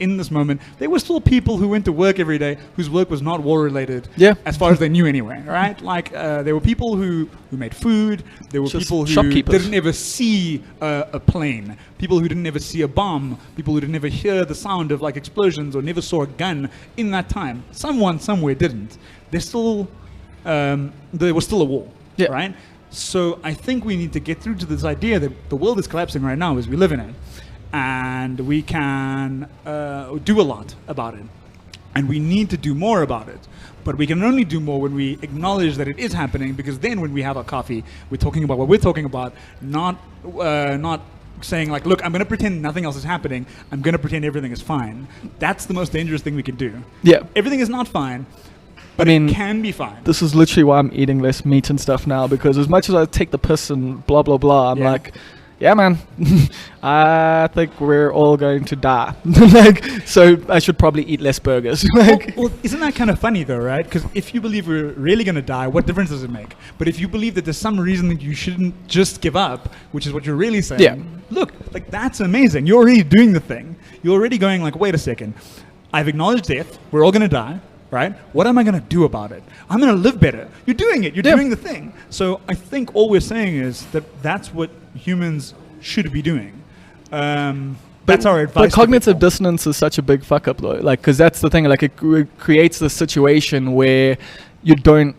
in this moment, there were still people who went to work every day whose work was not war related, as far as they knew anyway, right? Like there were people who made food, there were people who didn't ever see a plane, people who didn't ever see a bomb, people who didn't ever hear the sound of like explosions or never saw a gun in that time. Someone somewhere didn't. There was still a war, right? So I think we need to get through to this idea that the world is collapsing right now as we live in it. And we can do a lot about it. And we need to do more about it. But we can only do more when we acknowledge that it is happening, because then when we have our coffee, we're talking about what we're talking about, not saying like, look, I'm going to pretend nothing else is happening. I'm going to pretend everything is fine. That's the most dangerous thing we can do. Yeah. Everything is not fine, but it can be fine. This is literally why I'm eating less meat and stuff now, because as much as I take the piss and blah, blah, blah, I'm like, yeah, man, I think we're all going to die. So I should probably eat less burgers. Well, isn't that kind of funny though, right? Because if you believe we're really going to die, what difference does it make? But if you believe that there's some reason that you shouldn't just give up, which is what you're really saying, look, like that's amazing. You're already doing the thing. You're already going like, wait a second. I've acknowledged death. We're all going to die. Right? What am I going to do about it? I'm going to live better. You're doing it. You're doing the thing. So I think all we're saying is that that's what humans should be doing. That's our advice. But cognitive dissonance is such a big fuck up, though. Like, because that's the thing. Like, it creates this situation where you don't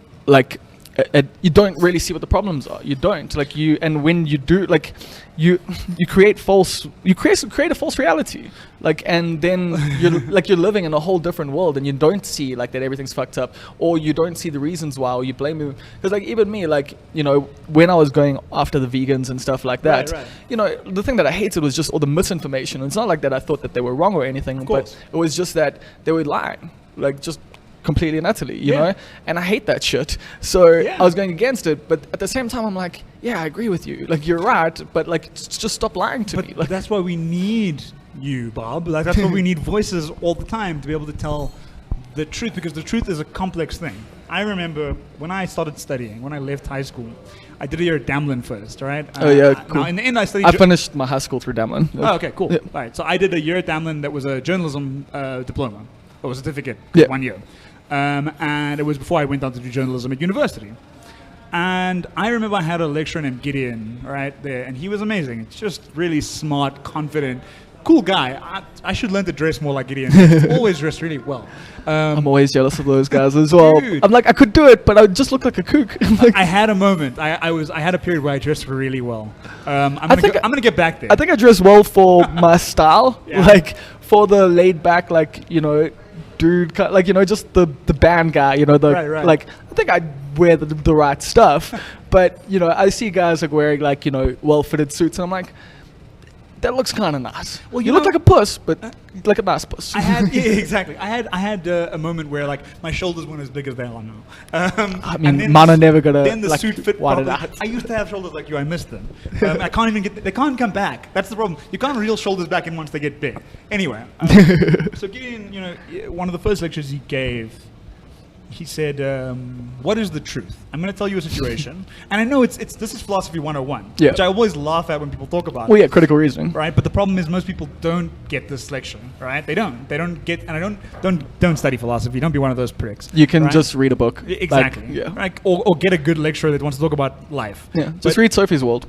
you don't really see what the problems are. You don't and when you do, like, you create a false reality, like, and then you're living in a whole different world, and you don't see like that everything's fucked up, or you don't see the reasons why, or you blame it. Because like even me, like, you know, when I was going after the vegans and stuff like that, you know, the thing that I hated was just all the misinformation. It's not like that I thought that they were wrong or anything, but it was just that they were lying, like, just completely and utterly, you know, and I hate that shit. So I was going against it, but at the same time, I'm like, yeah, I agree with you. Like, you're right, but like, just stop lying to me. Like, that's why we need you, Bob. Like, that's why we need voices all the time to be able to tell the truth, because the truth is a complex thing. I remember when I started studying, when I left high school, I did a year at Damlin first, right? Cool. Now in the end, I studied. I finished my high school through Damlin. Oh, okay, cool. All right, so I did a year at Damlin that was a journalism diploma, or a certificate, 1 year. And it was before I went on to do journalism at university. And I remember I had a lecturer named Gideon right there, and he was amazing. It's just really smart, confident, cool guy. I should learn to dress more like Gideon. He's always dressed really well. I'm always jealous of those guys as well. Dude. I'm like, I could do it, but I would just look like a kook. Like, I had a moment. I had a period where I dressed really well. I'm gonna get back there. I think I dress well for my style, Yeah. like for the laid back, like, you know, dude, like, you know, just the band guy, you know, Right. like, I think I wear the right stuff, but, you know, I see guys like wearing like, you know, well-fitted suits, and I'm like, that looks kind of nice. Well, you you look know- like a puss, but like a nice puss. Exactly. I had a moment where like my shoulders weren't as big as they are now. I and mean, then mine are never gonna Then the like, suit fit widen properly. out. I used to have shoulders like you. I missed them. I can't even get. They can't come back. That's the problem. You can't reel shoulders back in once they get big. Anyway, so Gideon, you know, one of the first lectures he gave, he said, "What is the truth? I'm going to tell you a situation." And I know this is philosophy 101, Yeah. which I always laugh at when people talk about. Well, yeah, critical reasoning. Right, but the problem is most people don't get this lecture, right? They don't get, and I don't study philosophy. Don't be one of those pricks. You can right? just read a book. Exactly, Like, yeah. Right, or get a good lecturer that wants to talk about life. Yeah, But just read Sophie's World.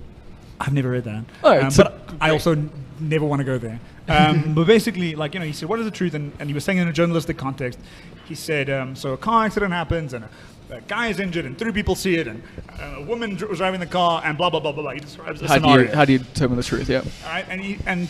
I've never read that. Oh, it's but I also never want to go there. But basically, like, you know, he said, "What is the truth?" And he was saying in a journalistic context, he said, so a car accident happens, and a guy is injured, and 3 people see it, and a woman was driving the car, and blah blah blah blah blah. He describes the scenario. How do you determine the truth? Yeah. All right, and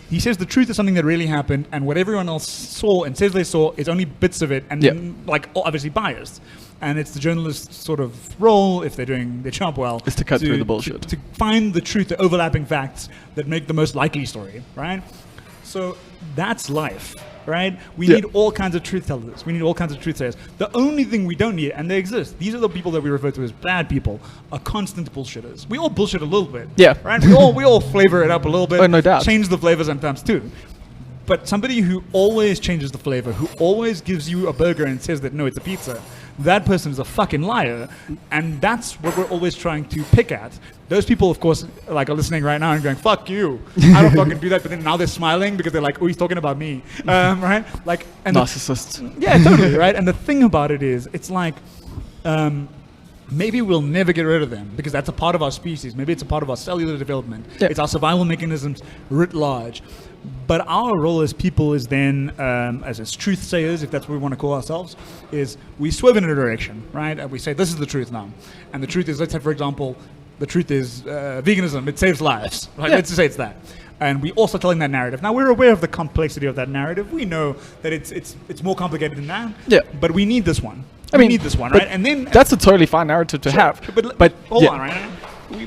he says the truth is something that really happened, and what everyone else saw and says they saw is only bits of it, and Yeah. like obviously biased. And it's the journalist's sort of role, if they're doing their job well, Is to cut through the bullshit. to find the truth, the overlapping facts that make the most likely story, right? So that's life, right? We Yeah. need all kinds of truth tellers. We need all kinds of truth sayers. The only thing we don't need, and they exist, these are the people that we refer to as bad people, are constant bullshitters. We all bullshit a little bit. Yeah. Right? We all flavor it up a little bit. Oh, no doubt. Change the flavor sometimes too. But somebody who always changes the flavor, who always gives you a burger and says that no, it's a pizza, that person is a fucking liar. And that's what we're always trying to pick at. Those people, of course, like are listening right now and going, "Fuck you! I don't fucking do that." But then now they're smiling because they're like, "Oh, he's talking about me," right? Like, and Narcissists. yeah, totally, right? And the thing about it is, it's like, maybe we'll never get rid of them because that's a part of our species. Maybe it's a part of our cellular development. Yeah. It's our survival mechanisms writ large. But our role as people is then, as truth sayers, if that's what we want to call ourselves, is we swerve in a direction, right? And we say, this is the truth now. And the truth is, let's say, for example, the truth is veganism. It saves lives. Right? Yeah. Let's just say it's that. And we also telling that narrative. Now, we're aware of the complexity of that narrative. We know that it's more complicated than that. Yeah. But we need this one. I mean, we need this one, but right? And then that's a totally fine narrative to have. But hold yeah. on, right?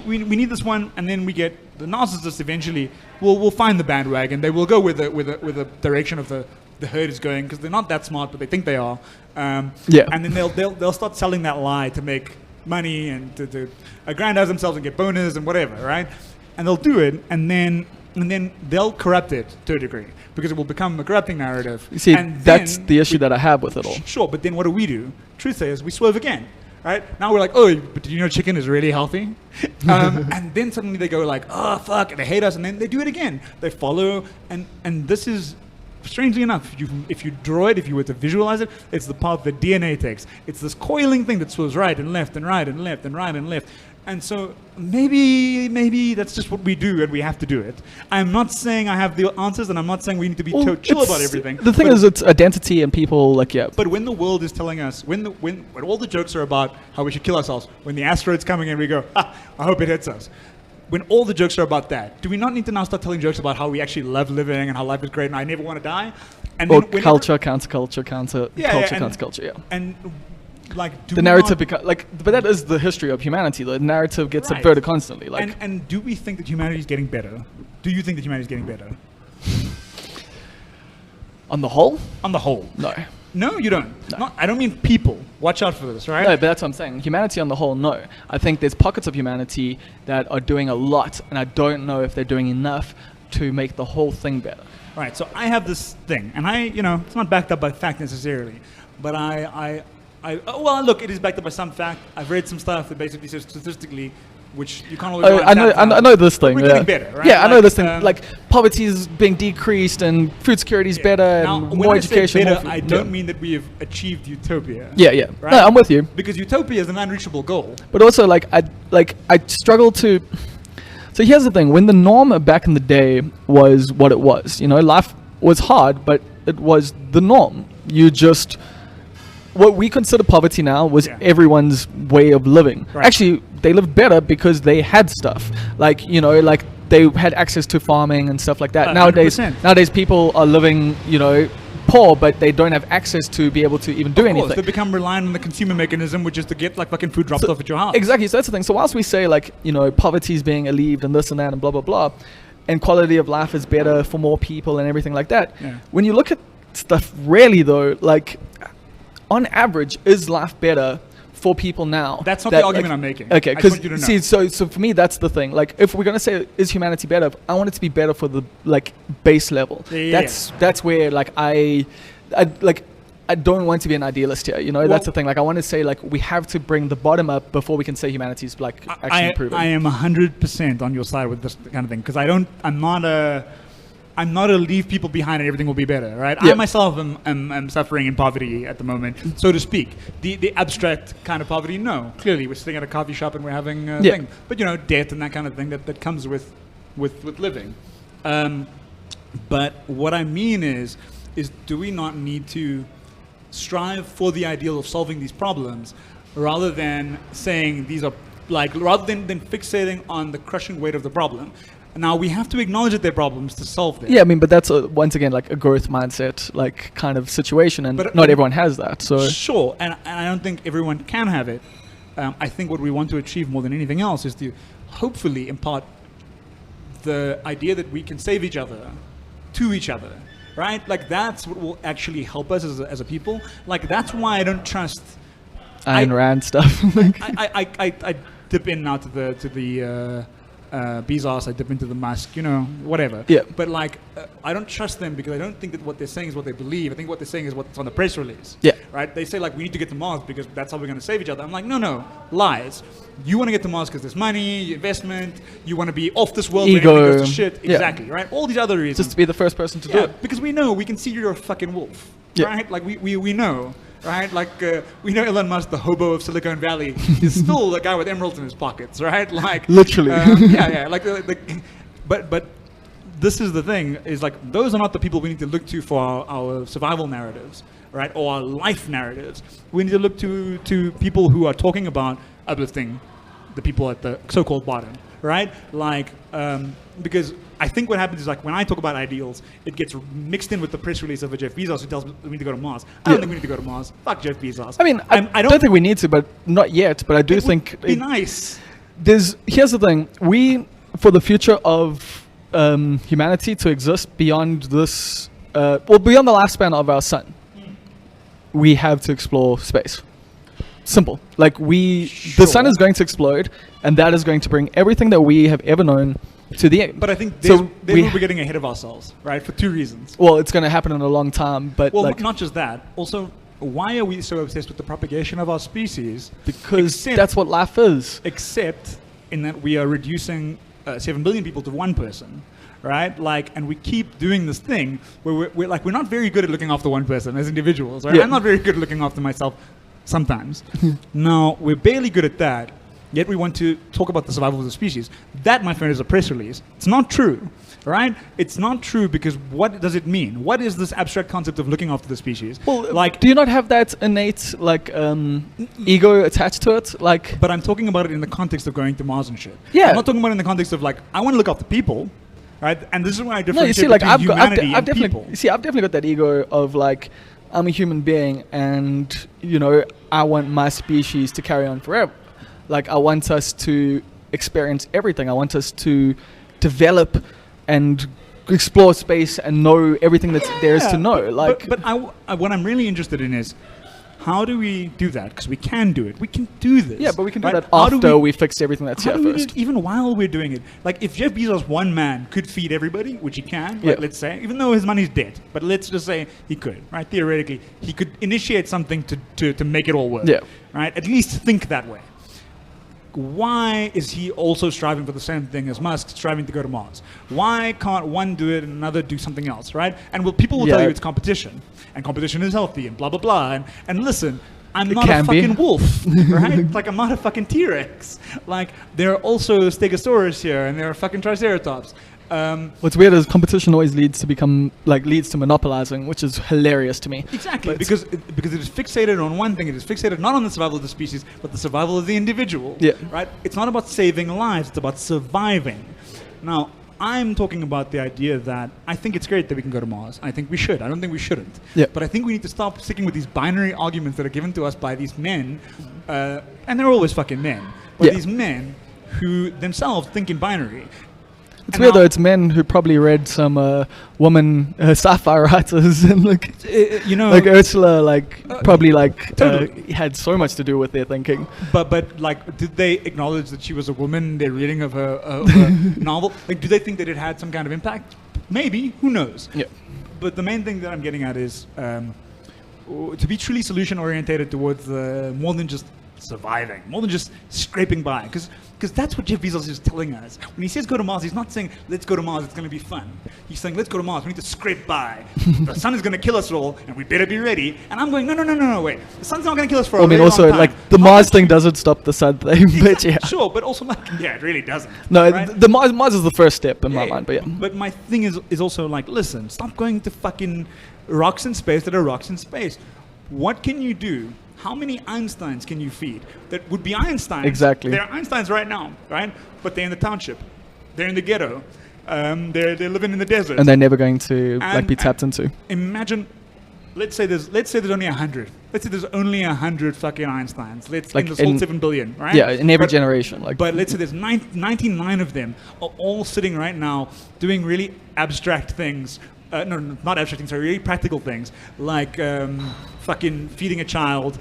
We need this one, and then we get the narcissists. Eventually, will find the bandwagon. They will go with the direction of the herd is going because they're not that smart, but they think they are. Yeah. And then they'll start selling that lie to make money and to aggrandize themselves and get bonus and whatever, right? And they'll do it, and then they'll corrupt it to a degree because it will become a corrupting narrative. You see, and that's then the issue that I have with it all. Sure, but then what do? Truth sayers, we swerve again. Right? Now we're like, oh, but did you know chicken is really healthy? And then suddenly they go like, oh, fuck, and they hate us, and then they do it again. They follow, and this is, strangely enough, if you draw it, if you were to visualize it, it's the path that DNA takes. It's this coiling thing that swerves right and left and right and left and right and left. And so maybe that's just what we do, and we have to do it. I'm not saying I have the answers, and I'm not saying we need to be chill about everything. The thing is, it's identity and people, like, yeah. But when the world is telling us, when all the jokes are about how we should kill ourselves, when the asteroid's coming in, we go, I hope it hits us. When all the jokes are about that, do we not need to now start telling jokes about how we actually love living and how life is great and I never want to die? And Or then culture, counterculture, culture, and- counterculture, yeah. And like, do The we narrative not- becomes, like, but that is the history of humanity. The narrative gets Right. subverted constantly. Like, and do we think that humanity is getting better? Do you think that humanity is getting better? on the whole, On the whole. no. No, you don't. No. I don't mean people. Watch out for this, right? No, but that's what I'm saying. Humanity on the whole, no. I think there's pockets of humanity that are doing a lot, and I don't know if they're doing enough to make the whole thing better. Right, so I have this thing, and it's not backed up by fact necessarily, but well, look, it is backed up by some fact. I've read some stuff that basically says statistically, which you can't always. Oh, I know this thing. We're yeah. getting better, right? Yeah, I know Like, this thing. Like poverty is being decreased, and food security is better, Now, and when more I say education. better, more food. I don't mean that we have achieved utopia. Yeah, yeah. Right? No, I'm with you. Because utopia is an unreachable goal. But also, I struggle to. So here's the thing: when the norm back in the day was what it was, life was hard, but it was the norm. What we consider poverty now was everyone's way of living. Right. Actually, they lived better because they had stuff. Like they had access to farming and stuff like that. 100%. Nowadays people are living, poor, but they don't have access to be able to even do anything. They become reliant on the consumer mechanism, which is to get like fucking food dropped off at your house. Exactly. So that's the thing. So whilst we say poverty is being alleviated and this and that and blah blah blah, and quality of life is better for more people and everything like that. Yeah. When you look at stuff, really though, on average, is life better for people now? That's not the argument I'm making. Okay, because see, so for me, that's the thing. If we're gonna say is humanity better, I want it to be better for the base level. That's where I don't want to be an idealist here. That's the thing. I want to say we have to bring the bottom up before we can say humanity's actually improving. I am 100% on your side with this kind of thing because I'm not a leave people behind and everything will be better, right? Yeah. I myself am suffering in poverty at the moment, so to speak. The abstract kind of poverty, no. Clearly, we're sitting at a coffee shop and we're having a thing. But, debt and that kind of thing that comes with living. But what I mean is do we not need to strive for the ideal of solving these problems rather than saying these are, rather than fixating on the crushing weight of the problem? Now, we have to acknowledge that they're problems to solve them. Yeah, but that's once again a growth mindset kind of situation, and not everyone has that. So sure, and I don't think everyone can have it. I think what we want to achieve more than anything else is to hopefully impart the idea that we can save each other to each other, right? That's what will actually help us as a people. That's why I don't trust Ayn Rand stuff. I dip in now to the Bezos, I dip into the Musk, whatever. Yeah. But I don't trust them because I don't think that what they're saying is what they believe. I think what they're saying is what's on the press release. Yeah. Right? They say we need to get to Mars because that's how we're going to save each other. I'm no, lies. You want to get to Mars because there's money, investment, you want to be off this world. Ego. Where everything goes to shit. Yeah. Exactly. Right? All these other reasons. Just to be the first person to do it. Because we know we can see you're a fucking wolf. Yeah. Right? We know. Right, we know Elon Musk, the hobo of Silicon Valley, is still a guy with emeralds in his pockets, right? Literally. But this is the thing: is those are not the people we need to look to for our survival narratives, right? Or our life narratives. We need to look to people who are talking about uplifting the people at the so-called bottom, right? Because I think what happens is when I talk about ideals, it gets mixed in with the press release of a Jeff Bezos who tells me we need to go to Mars. I don't think we need to go to Mars. Fuck Jeff Bezos. I don't think we need to, but not yet. But I do think it'd be nice. Here's the thing: for the future of humanity to exist beyond this, beyond the lifespan of our sun, we have to explore space. Simple. The sun is going to explode, and that is going to bring everything that we have ever known to the end. But I think we're getting ahead of ourselves, right? For two reasons. Well, it's going to happen in a long time, but not just that. Also, why are we so obsessed with the propagation of our species? Because that's what life is. Except in that we are reducing 7 billion people to one person. Right, and we keep doing this thing where we're not very good at looking after one person as individuals. Right, I'm not very good at looking after myself sometimes. Now we're barely good at that. Yet we want to talk about the survival of the species. That, my friend, is a press release. It's not true, right? It's not true because what does it mean? What is this abstract concept of looking after the species? Well, do you not have that innate ego attached to it? But I'm talking about it in the context of going to Mars and shit. Yeah. I'm not talking about it in the context of I want to look after people. Right, and this is why I differentiate between between humanity and people. I've definitely got that ego of I'm a human being, and I want my species to carry on forever. I want us to experience everything. I want us to develop and explore space and know everything that there is to know. What I'm really interested in is, how do we do that? Because we can do it. We can do this. Yeah, but we can do that after we fix everything that's here first. Even while we're doing it. If Jeff Bezos, one man, could feed everybody, which he can, let's say, even though his money's dead, but let's just say he could, right? Theoretically, he could initiate something to make it all work. Yeah. Right? At least think that way. Why is he also striving for the same thing as Musk, striving to go to Mars? Why can't one do it and another do something else, right? And people will tell you it's competition, and competition is healthy, and blah, blah, blah. And listen, I'm It not a can be. fucking wolf, right? Like, I'm not a fucking T-Rex. Like, there are also Stegosaurus here, and there are fucking Triceratops. What's weird is competition always leads to monopolizing, which is hilarious to me. Exactly, But- because it is fixated on one thing. It is fixated not on the survival of the species, but the survival of the individual. Yeah. Right? It's not about saving lives. It's about surviving. Now, I'm talking about the idea that I think it's great that we can go to Mars. I think we should. I don't think we shouldn't. Yeah. But I think we need to stop sticking with these binary arguments that are given to us by these men, and they're always fucking men. But Yeah. these men who themselves think in binary. It's And weird now- though. It's men who probably read some woman sci-fi writers and like you know, like Ursula, probably totally. had so much to do with their thinking. But like, did they acknowledge that she was a woman in their reading of her novel? Like, do they think that it had some kind of impact? Maybe. Who knows? Yeah. But the main thing that I'm getting at is to be truly solution orientated towards more than just surviving, more than just scraping by, because that's what Jeff Bezos is telling us. When he says go to Mars, he's not saying let's go to Mars, it's going to be fun. He's saying let's go to Mars, we need to scrape by. The sun is going to kill us all, and we better be ready. And I'm going, no, wait. The sun's not going to kill us for a I mean, very also long time. like the Mars thing doesn't stop the sun thing, but yeah. Sure, but also like, yeah, it really doesn't. No, right? the Mars is the first step in my mind, but yeah. But my thing is also like, listen, stop going to fucking rocks in space that are rocks in space. What can you do? How many Einsteins can you feed? That would be Einsteins. Exactly. They're Einsteins right now, right? But they're in the township. They're in the ghetto. They're living in the desert. And they're never going to like be And- tapped into. Imagine, let's say there's only 100. Let's say there's only 100 fucking Einsteins. Like in this whole in- 7 billion, right? Yeah, in every But- generation. Like But let's say there's 99 of them are all sitting right now doing really abstract things. No, not abstract things, sorry, really practical things. Like fucking feeding a child,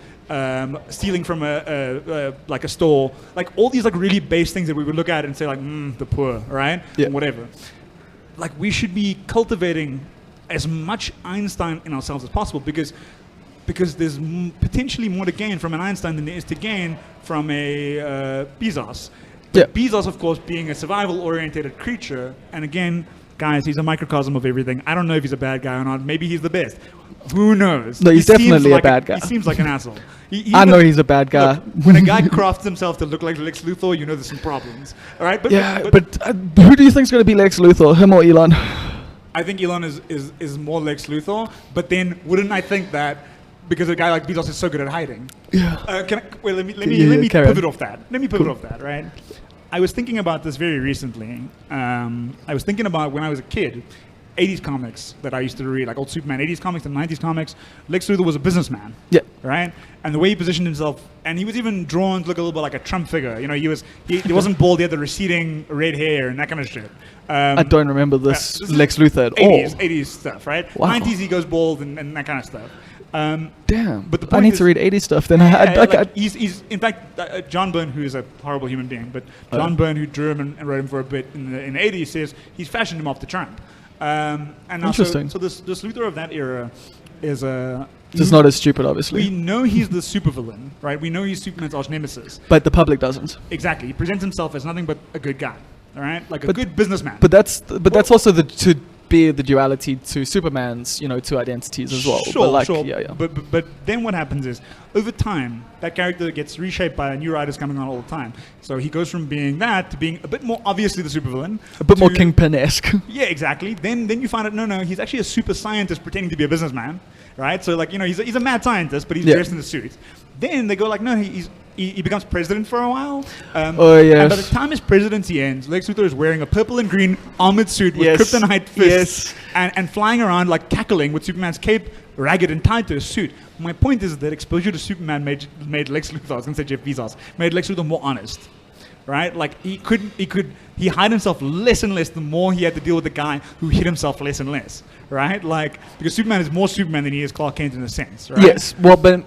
stealing from like a store. Like all these like really base things that we would look at and say like, the poor, right? Yeah. Or whatever. Like we should be cultivating as much Einstein in ourselves as possible because there's potentially more to gain from an Einstein than there is to gain from a Bezos. But Yeah. Bezos, of course, being a survival-oriented creature, and again, guys, he's a microcosm of everything. I don't know if he's a bad guy or not. Maybe he's the best. Who knows? No, he's He seems definitely a like bad guy. He seems like an asshole. I know he's a bad guy. Look, when a guy crafts himself to look like Lex Luthor, you know there's some problems. All right, Yeah, but who do you think's going to be Lex Luthor, him or Elon? I think Elon is more Lex Luthor. But then, wouldn't I think that because a guy like Bezos is so good at hiding? Yeah. Let me Yeah, carry on. pivot off that. Let me pivot off that. Right. I was thinking about this very recently. I was thinking about when I was a kid. 80s comics that I used to read, like old Superman 80s comics and 90s comics. Lex Luthor was a businessman. Yeah. Right? And the way he positioned himself, and he was even drawn to look a little bit like a Trump figure. You know, he wasn't bald, he had the receding red hair and that kind of shit. I don't remember this this is Lex Luthor at 80s, all. 80s stuff, right? Wow. 90s he goes bald and that kind of stuff. Damn. But the I point need is- to read 80 stuff then. He's in fact John Byrne, who is a horrible human being, but John Byrne, who drew him and wrote him for a bit in the 80s, says he's fashioned him off the Trump. And now Interesting. So this Luthor of that era is Just not as stupid, we obviously. know he's the supervillain, right? We know he's Superman's arch nemesis. But the public doesn't. Exactly. He presents himself as nothing but a good guy, all right? Like a But- good businessman. But that's also to be the duality to Superman's, two identities as well. Sure, but like, sure. Yeah. But then what happens is, over time, that character gets reshaped by new writers coming on all the time. So he goes from being that to being a bit more obviously the supervillain. A bit more to- Kingpin-esque. Yeah, exactly. Then you find out, no, he's actually a super scientist pretending to be a businessman, right? So like, he's a mad scientist, but he's Yeah. dressed in a suit. Then they go like, no, he becomes president for a while. Oh, yes. And by the time his presidency ends, Lex Luthor is wearing a purple and green armored suit with Yes. kryptonite fists and flying around like cackling with Superman's cape ragged and tied to his suit. My point is that exposure to Superman made Lex Luthor, I was going to say Jeff Bezos, made Lex Luthor more honest. Right? Like he hid himself less and less the more he had to deal with the guy who hid himself less and less. Right? Like, because Superman is more Superman than he is Clark Kent in a sense, right? Yes. Well, but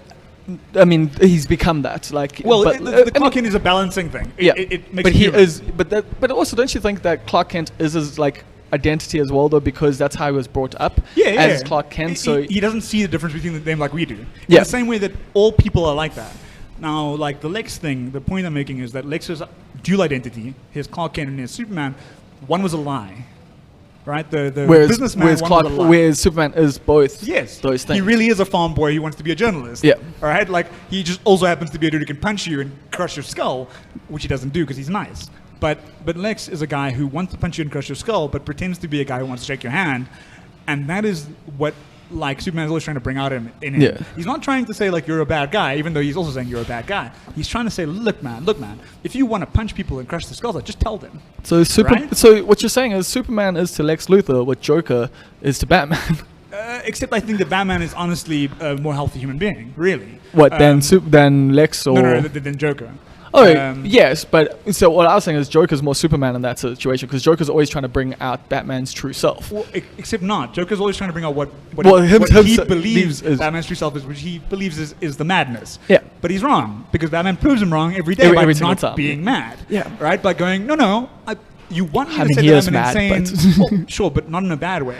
I mean, he's become that. Like, Well, but, the Clark Kent is a balancing thing. It makes but it he human. is. But also, don't you think that Clark Kent is his like identity as well, though, because that's how he was brought up as Clark Kent. So he doesn't see the difference between them like we do. In Yeah. the same way that all people are like that. Now, like the Lex thing, the point I'm making is that Lex's dual identity, his Clark Kent and his Superman, one was a lie. right? The Whereas, businessman whereas, one Clark, with a lie. whereas Superman is both Yes, those things. he really is a farm boy who wants to be a journalist. Yeah. All right, like he just also happens to be a dude who can punch you and crush your skull, which he doesn't do because he's nice. But Lex is a guy who wants to punch you and crush your skull, but pretends to be a guy who wants to shake your hand, and that is what like Superman is always trying to bring out in him. Yeah. He's not trying to say like you're a bad guy, even though he's also saying you're a bad guy. He's trying to say, look man, if you want to punch people and crush their skulls, just tell them. So Right? So what you're saying is Superman is to Lex Luthor what Joker is to Batman. Except I think that Batman is honestly a more healthy human being, really. What than Lex or No, than Joker. Oh yes, but so what I was saying is Joker's more Superman in that situation because Joker's always trying to bring out Batman's true self. Well, except not. Joker's always trying to bring out what he believes is Batman's true self is, which he believes is the madness. Yeah. But he's wrong because Batman proves him wrong every day by every single not time. being mad. Yeah. Right? By going, no, you want me I to mean, say he that is I'm an mad, insane... but- well, sure, but not in a bad way.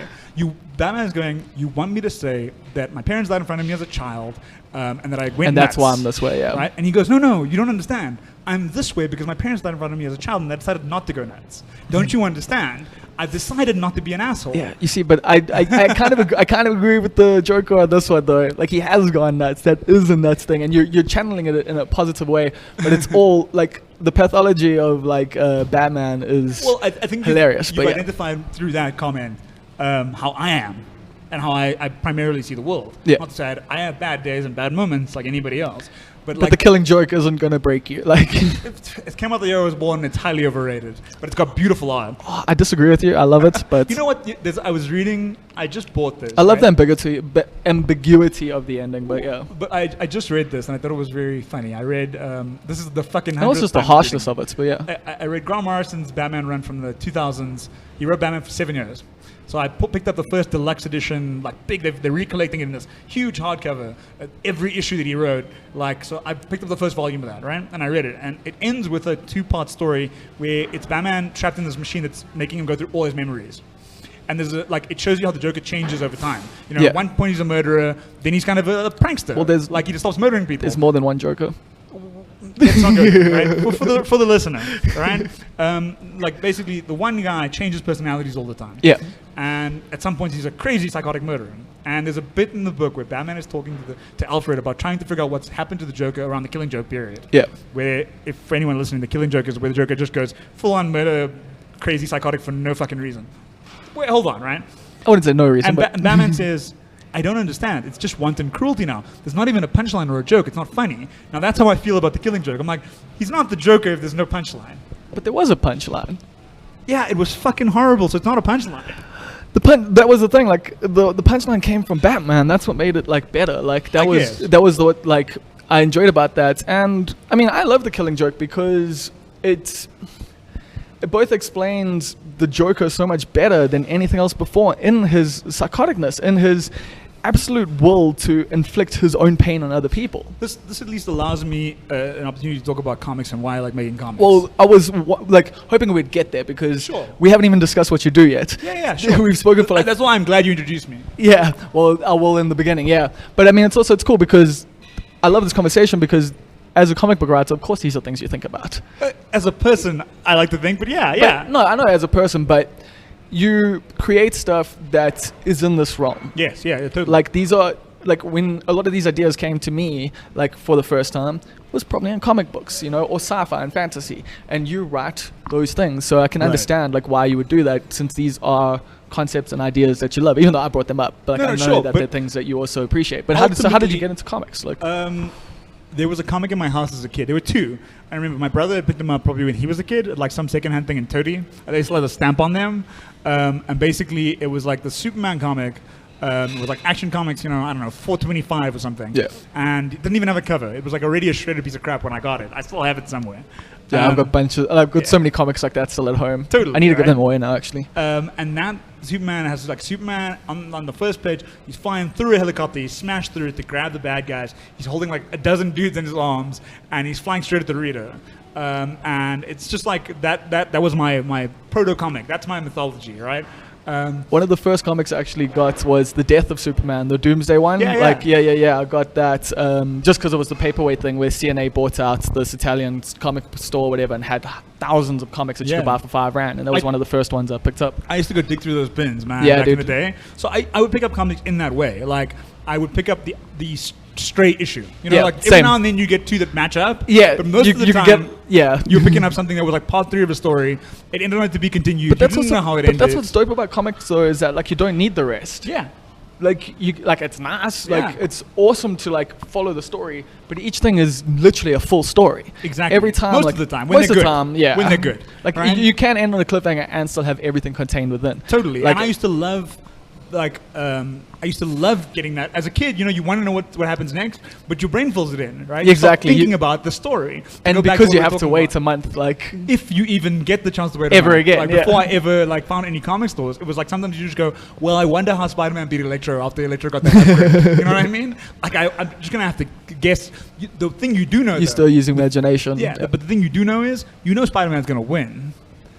Batman's going, you want me to say that my parents died in front of me as a child and that I went And that's nuts, why I'm this way, yeah. Right? And he goes, no, you don't understand. I'm this way because my parents died in front of me as a child and I decided not to go nuts. Don't you understand? I've decided not to be an asshole. Yeah, you see, but I kind of I kind of agree with the Joker on this one though. Like he has gone nuts. That is a nuts thing, and you're channeling it in a positive way. But it's all like the pathology of like Batman is I think hilarious. You've but yeah. identified through that comment how I am and how I primarily see the world. Yeah. Not to say I have bad days and bad moments like anybody else. But the killing joke isn't gonna break you. Like it came out the year I was born. It's highly overrated, but it's got beautiful art. I disagree with you. I love it, but You know what? I was reading. I just bought this. I love right? the ambiguity of the ending. But yeah, But I just read this and I thought it was very funny. I read this is the fucking. that was just the harshness of it. But yeah, I read Grant Morrison's Batman run from the 2000s. He wrote Batman for 7 years. So I picked up the first deluxe edition, like big. They're recollecting it in this huge hardcover. Every issue that he wrote, like so. I picked up the first volume of that, right? And I read it, and it ends with a 2-part story where it's Batman trapped in this machine that's making him go through all his memories. And there's it shows you how the Joker changes over time. You know, Yeah. at one point he's a murderer, then he's kind of a prankster. Well, there's- he just stops murdering people. there's more than one Joker. It's not good, right? For the listener, right? Basically, the one guy changes personalities all the time. Yeah. And at some point, he's a crazy psychotic murderer. And there's a bit in the book where Batman is talking to Alfred about trying to figure out what's happened to the Joker around the Killing Joke period. Yeah. Where, if for anyone listening, the Killing Joke is where the Joker just goes full-on murder, crazy psychotic for no fucking reason. Wait, hold on, right? I wouldn't say no reason, And, but and Batman says, I don't understand. It's just wanton cruelty now. There's not even a punchline or a joke. It's not funny. Now, that's how I feel about the Killing Joke. I'm like, he's not the Joker if there's no punchline. but there was a punchline. Yeah, it was fucking horrible, so it's not a punchline. That was the thing. Like the punchline came from Batman. That's what made it like better. Like I guess. that was what like I enjoyed about that. And I mean, I love the Killing Joke because it both explains the Joker so much better than anything else before in his psychoticness, in his absolute will to inflict his own pain on other people. This at least allows me an opportunity to talk about comics and why I like making comics. Well, I was hoping we'd get there because Sure. we haven't even discussed what you do yet. yeah, sure. We've spoken for like That's why I'm glad you introduced me. yeah. Well, I will in the beginning, yeah. But I mean, it's cool because I love this conversation because as a comic book writer, of course, these are things you think about. As a person, I like to think, but yeah. But, no, I know as a person, but you create stuff that is in this realm. Yes, yeah, totally. Like these are like when a lot of these ideas came to me, like for the first time, was probably in comic books, you know, or sci-fi and fantasy. And you write those things, so I can Right. understand like why you would do that, since these are concepts and ideas that you love. Even though I brought them up, but like, No, I know sure, that but they're things that you also appreciate. But how did you ultimately- get into comics? Like, there was a comic in my house as a kid. There were two. I remember my brother picked them up probably when he was a kid, at like some secondhand thing in Toady. They still had a stamp on them. And basically, it was like the Superman comic. It was like Action Comics, you know, I don't know, 425 or something. Yeah. And it didn't even have a cover. It was like already a shredded piece of crap when I got it. I still have it somewhere. yeah, I've got so many comics like that still at home. Totally, I need to give right? them away now, actually. And that Superman has like Superman on the first page. He's flying through a helicopter. He's smashed through it to grab the bad guys. He's holding like a dozen dudes in his arms, and he's flying straight at the reader. And it's just like that was my proto comic. That's my mythology, right? One of the first comics I actually got was The Death of Superman, the Doomsday one. Yeah, I got that just because it was the paperweight thing where CNA bought out this Italian comic store or whatever and had thousands of comics that you could buy for £5, and that was one of the first ones I picked up. I used to go dig through those bins, man, back in the day. So I would pick up comics in that way. Like, I would pick up the straight issue. You know, like every now and then you get two that match up. Yeah, but most of the time, you're you're picking up something that was like part 3 of a story. It ended up to be continued. But you didn't know how it ended. That's what's dope about comics, though, is that like you don't need the rest. Yeah. Like it's nice. Like it's awesome to like follow the story, but each thing is literally a full story. Exactly. Every time, most like, of the time, when they're good. Like right? you can end on a cliffhanger and still have everything contained within. Totally. Like, and I used to love. I used to love getting that as a kid. You know, you want to know what happens next, but your brain fills it in, right? Exactly. You start thinking about the story, and because you have to wait a month, like if you even get the chance to wait ever a month. again. Like before I ever like found any comic stores, it was like sometimes you just go, well, I wonder how Spider-Man beat Electro after Electro got that upgrade. You know what I mean? Like I'm just gonna have to guess. The thing you do know, you're still using imagination. Yeah, but the thing you do know is Spider-Man's gonna win.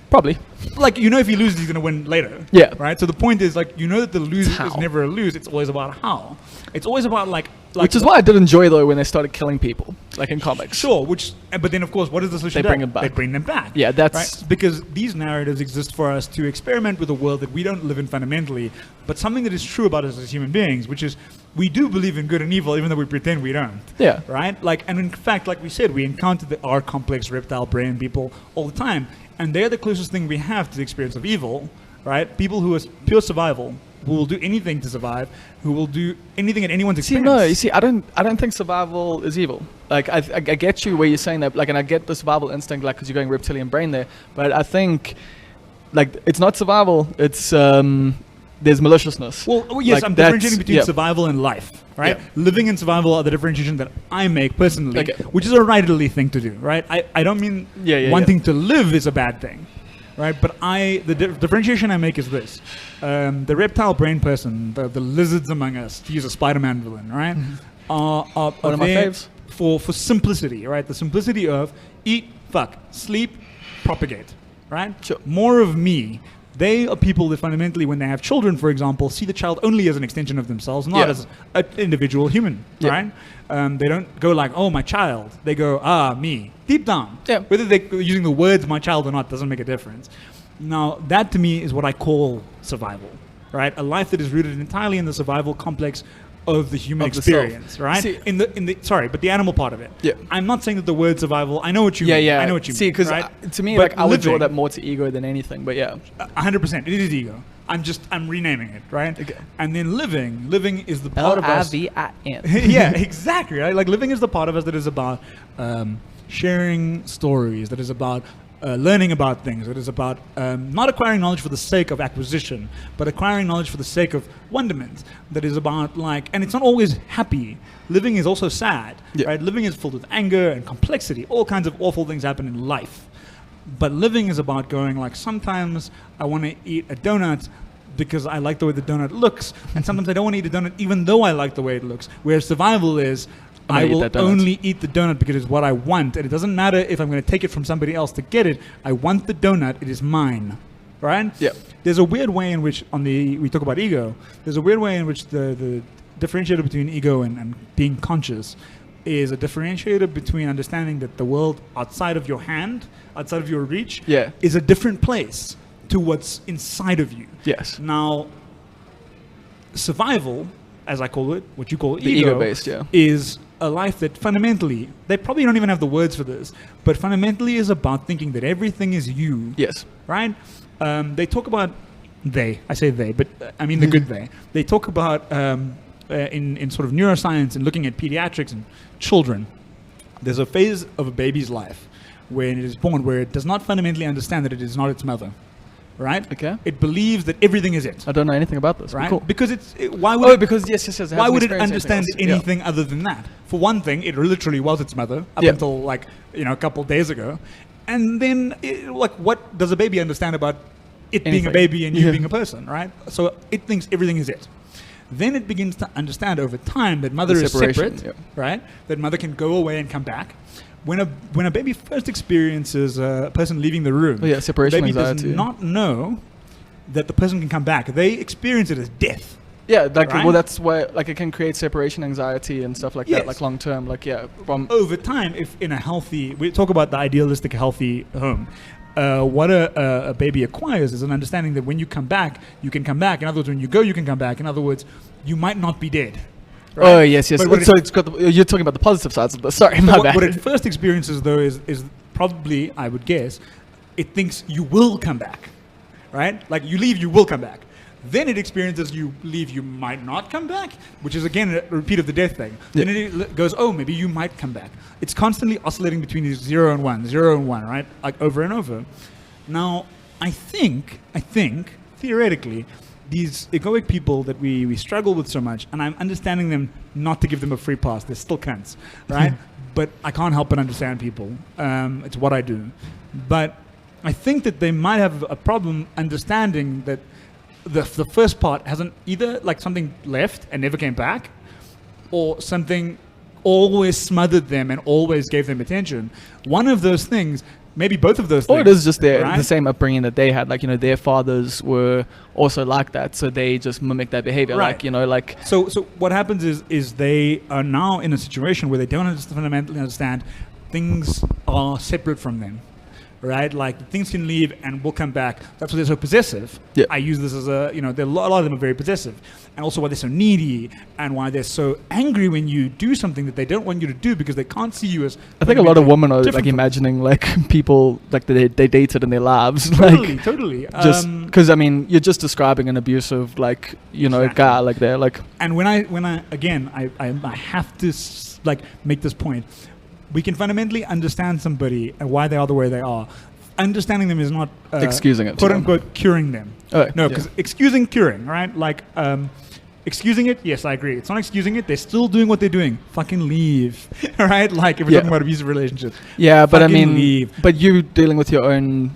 Probably. Like, you know, if he loses, he's going to win later. Yeah. Right? So the point is, like, you know that the lose is never a lose. It's always about how. It's always about, like which is why I did enjoy, though, when they started killing people, like in comics. Sure. But then, of course, what is the solution? They bring them back. They bring them back. Yeah, that's... Right? Because these narratives exist for us to experiment with a world that we don't live in fundamentally, but something that is true about us as human beings, which is we do believe in good and evil, even though we pretend we don't. Yeah. Right? Like, and in fact, like we said, we encounter our complex reptile brain people all the time. And they're the closest thing we have to the experience of evil, right? People who are pure survival, who will do anything to survive, who will do anything at anyone's expense. I don't think survival is evil. Like, I get you where you're saying that, like, and I get the survival instinct, like, because you're going reptilian brain there. But I think, like, it's not survival. It's there's maliciousness. Well, yes, like I'm differentiating between survival and life, right? Yeah. Living and survival are the differentiation that I make personally, which is a rightly thing to do, right? I don't mean wanting to live is a bad thing, right? But the differentiation I make is this. The reptile brain person, the lizards among us, to use a Spider-Man villain, right? Are one of my faves. For simplicity, right? The simplicity of eat, fuck, sleep, propagate, right? Sure. More of me. They are people that fundamentally, when they have children, for example, see the child only as an extension of themselves, not as an individual human, right? They don't go like, oh, my child. They go, me. Deep down. Yeah. Whether they're using the words my child or not doesn't make a difference. Now, that to me is what I call survival, right? A life that is rooted entirely in the survival complex of the human experience, right? See, but the animal part of it. Yeah. I'm not saying that the word survival. I know what you mean. I know what you mean. See, because to me, like, I would draw that more to ego than anything. But 100%. It is ego. I'm renaming it, right? Okay. And then living is the part of us. Livin. Yeah, exactly. Right. Like living is the part of us that is about sharing stories. That is about learning about things. It is about not acquiring knowledge for the sake of acquisition, but acquiring knowledge for the sake of wonderment. That is about and it's not always happy. Living is also sad, right? Living is filled with anger and complexity. All kinds of awful things happen in life. But living is about going sometimes I want to eat a donut because I like the way the donut looks, and sometimes I don't want to eat a donut even though I like the way it looks. Whereas survival is I will only eat the donut because it's what I want. And it doesn't matter if I'm going to take it from somebody else to get it. I want the donut. It is mine. Right? Yeah. There's a weird way in which, we talk about ego, there's a weird way in which the differentiator between ego and being conscious is a differentiator between understanding that the world outside of your hand, outside of your reach, is a different place to what's inside of you. Yes. Now, survival, as I call it, what you call ego-based, is a life that fundamentally, they probably don't even have the words for this, but fundamentally is about thinking that everything is you. Yes. Right? They talk about, I say they, but I mean the good they. They talk about, in sort of neuroscience and looking at pediatrics and children, there's a phase of a baby's life when it is born where it does not fundamentally understand that it is not its mother. Right? Okay. It believes that everything is it. I don't know anything about this. Right? Cool. Because why would yes. Why would it understand anything other than that? For one thing, it literally was its mother up until a couple of days ago, and then what does a baby understand about it being a baby and you being a person? Right? So it thinks everything is it. Then it begins to understand over time that mother is separate, right? That mother can go away and come back. When a baby first experiences a person leaving the room, separation the baby anxiety. does not know that the person can come back. They experience it as death. Yeah, like Right? well, that's why like it can create separation anxiety and stuff like Yes. that, like long term. Like from Over time, if in a healthy, we talk about the idealistic healthy home. What a baby acquires is an understanding that when you come back, you can come back. In other words, when you go, you can come back. In other words, you might not be dead. Right? Oh yes, yes. But what So it's got you're talking about the positive sides of this. Sorry, my bad. what it first experiences, though, is probably, I would guess, it thinks you will come back, right? Like you leave, you will come back. Then it experiences you leave, you might not come back, which is again a repeat of the death thing. Yeah. Then it goes, oh, maybe you might come back. It's constantly oscillating between these 0 and 1, 0 and 1, right? Like over and over. Now, I think, theoretically, these egoic people that we struggle with so much, and I'm understanding them not to give them a free pass. They're still cunts, right? But I can't help but understand people. It's what I do. But I think that they might have a problem understanding that the first part hasn't either like something left and never came back, or something always smothered them and always gave them attention. One of those things, maybe both of those things. Or it is just the right? same upbringing that they had. Like, their fathers were also like that, so they just mimic that behavior. Right. Like, So what happens is they are now in a situation where they don't fundamentally understand things are separate from them. Right, like things can leave and will come back. That's why they're so possessive. Yeah. I use this as a, a lot of them are very possessive, and also why they're so needy and why they're so angry when you do something that they don't want you to do because they can't see you as. I think a lot of women are like different from- imagining like people like they dated in their lives. Totally. Just because you're just describing an abusive Exactly. guy like that. Like, And when I again, I have to make this point. We can fundamentally understand somebody and why they are the way they are. Understanding them is not excusing it, quote unquote, curing them. Oh, No, yeah. because excusing curing, right? Like excusing it, yes, I agree. It's not excusing it. They're still doing what they're doing. Fucking leave, all right? Like if we're Yeah. talking about abusive relationships. yeah, but Fucking leave. but you dealing with your own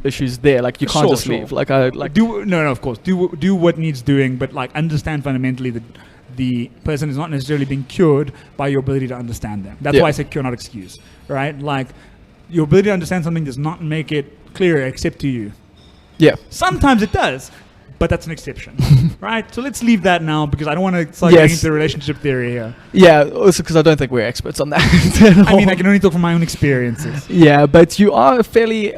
issues there. Like you can't Sure, just sure. leave. Like I like. No, of course. Do what needs doing, but like understand fundamentally that the person is not necessarily being cured by your ability to understand them. That's Yeah. why I say cure, not excuse, right? Like your ability to understand something does not make it clear except to you. Yeah. Sometimes it does, but that's an exception, right? So let's leave that now because I don't want to start Yes. getting into relationship theory here. Yeah. Also, because I don't think we're experts on that. I mean, I can only talk from my own experiences. Yeah, but you are fairly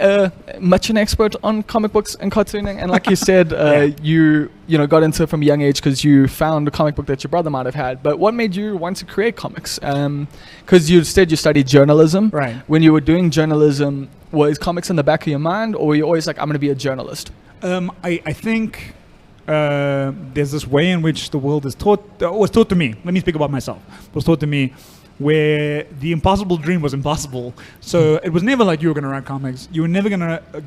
much an expert on comic books and cartooning, and like you said, you got into it from a young age because you found a comic book that your brother might have had. But what made you want to create comics? Because you said you studied journalism. Right. When you were doing journalism, was comics in the back of your mind, or were you always like, I'm going to be a journalist? I think there's this way in which the world is was taught to me. Let me speak about myself. Was taught to me where the impossible dream was impossible. So it was never like you were going to write comics. You were never going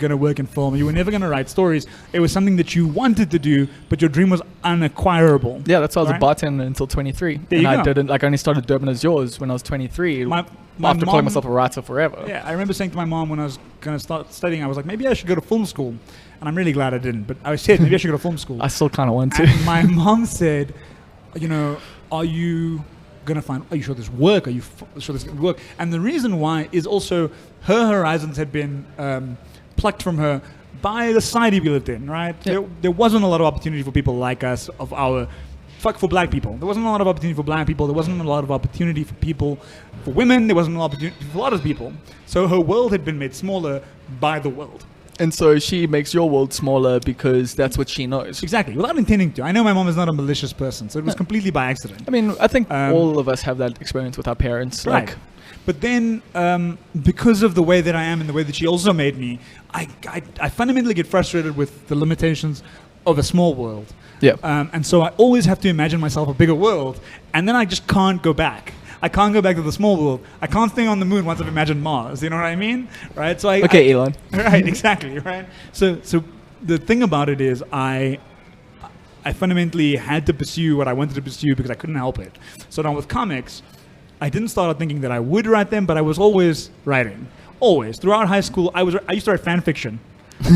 to work in film. You were never going to write stories. It was something that you wanted to do, but your dream was unacquirable. Yeah, that's why I was Right? a bartender until 23. There and you I go. didn't, I only started Durban as yours when I was 23. My after calling mom- myself a writer forever. Yeah, I remember saying to my mom when I was going to start studying, I was like, maybe I should go to film school. And I'm really glad I didn't. But I said, maybe I should go to film school. I still kind of want to. And my mom said, are you going to find, are you sure this work? Are you sure this going to work? And the reason why is also her horizons had been plucked from her by the society we lived in, right? Yeah. There wasn't a lot of opportunity for people like us, for black people. There wasn't a lot of opportunity for black people. There wasn't a lot of opportunity for women. There wasn't a lot of opportunity for a lot of people. So her world had been made smaller by the world. And so she makes your world smaller because that's what she knows. Exactly, without intending to. I know my mom is not a malicious person, so it was completely by accident. I mean, I think all of us have that experience with our parents. Right. Like, But then, because of the way that I am and the way that she also made me, I fundamentally get frustrated with the limitations of a small world. yeah. And so I always have to imagine myself a bigger world, and then I just can't go back. I can't go back to the small world. I can't stay on the moon once I've imagined Mars. You know what I mean? Right? So Elon. Right, exactly, right? So the thing about it is I fundamentally had to pursue what I wanted to pursue because I couldn't help it. So now with comics, I didn't start out thinking that I would write them, but I was always writing. Always. Throughout high school, I used to write fan fiction.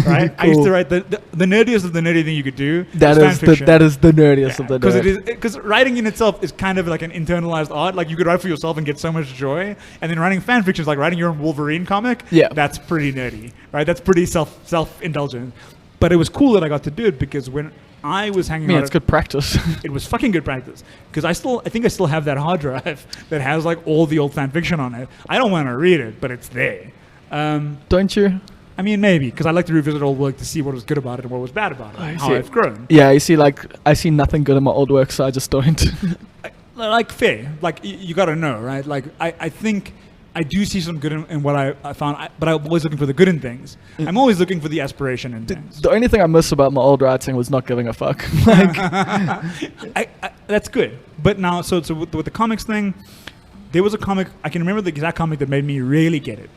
Right? I used to write the nerdiest of the nerdy thing you could do. That is the nerdiest of the nerd. Because writing in itself is kind of like an internalized art. Like you could write for yourself and get so much joy, and then writing fan fiction is like writing your own Wolverine comic. Yeah. That's pretty nerdy, right? That's pretty self-indulgent. But it was cool that I got to do it because when I was hanging out, it's good practice. it was fucking good practice because I think I still have that hard drive that has like all the old fan fiction on it. I don't want to read it, but it's there. Don't you? I mean, maybe because I like to revisit old work to see what was good about it and what was bad about it, and how I've grown. Yeah, you see, like I see nothing good in my old work, so I just don't. Like fair, like you got to know, right? Like I think I do see some good in what I found, but I'm always looking for the good in things. I'm always looking for the aspiration in things. The only thing I miss about my old writing was not giving a fuck. Like, that's good. But now, so with the comics thing, there was a comic, I can remember the exact comic that made me really get it.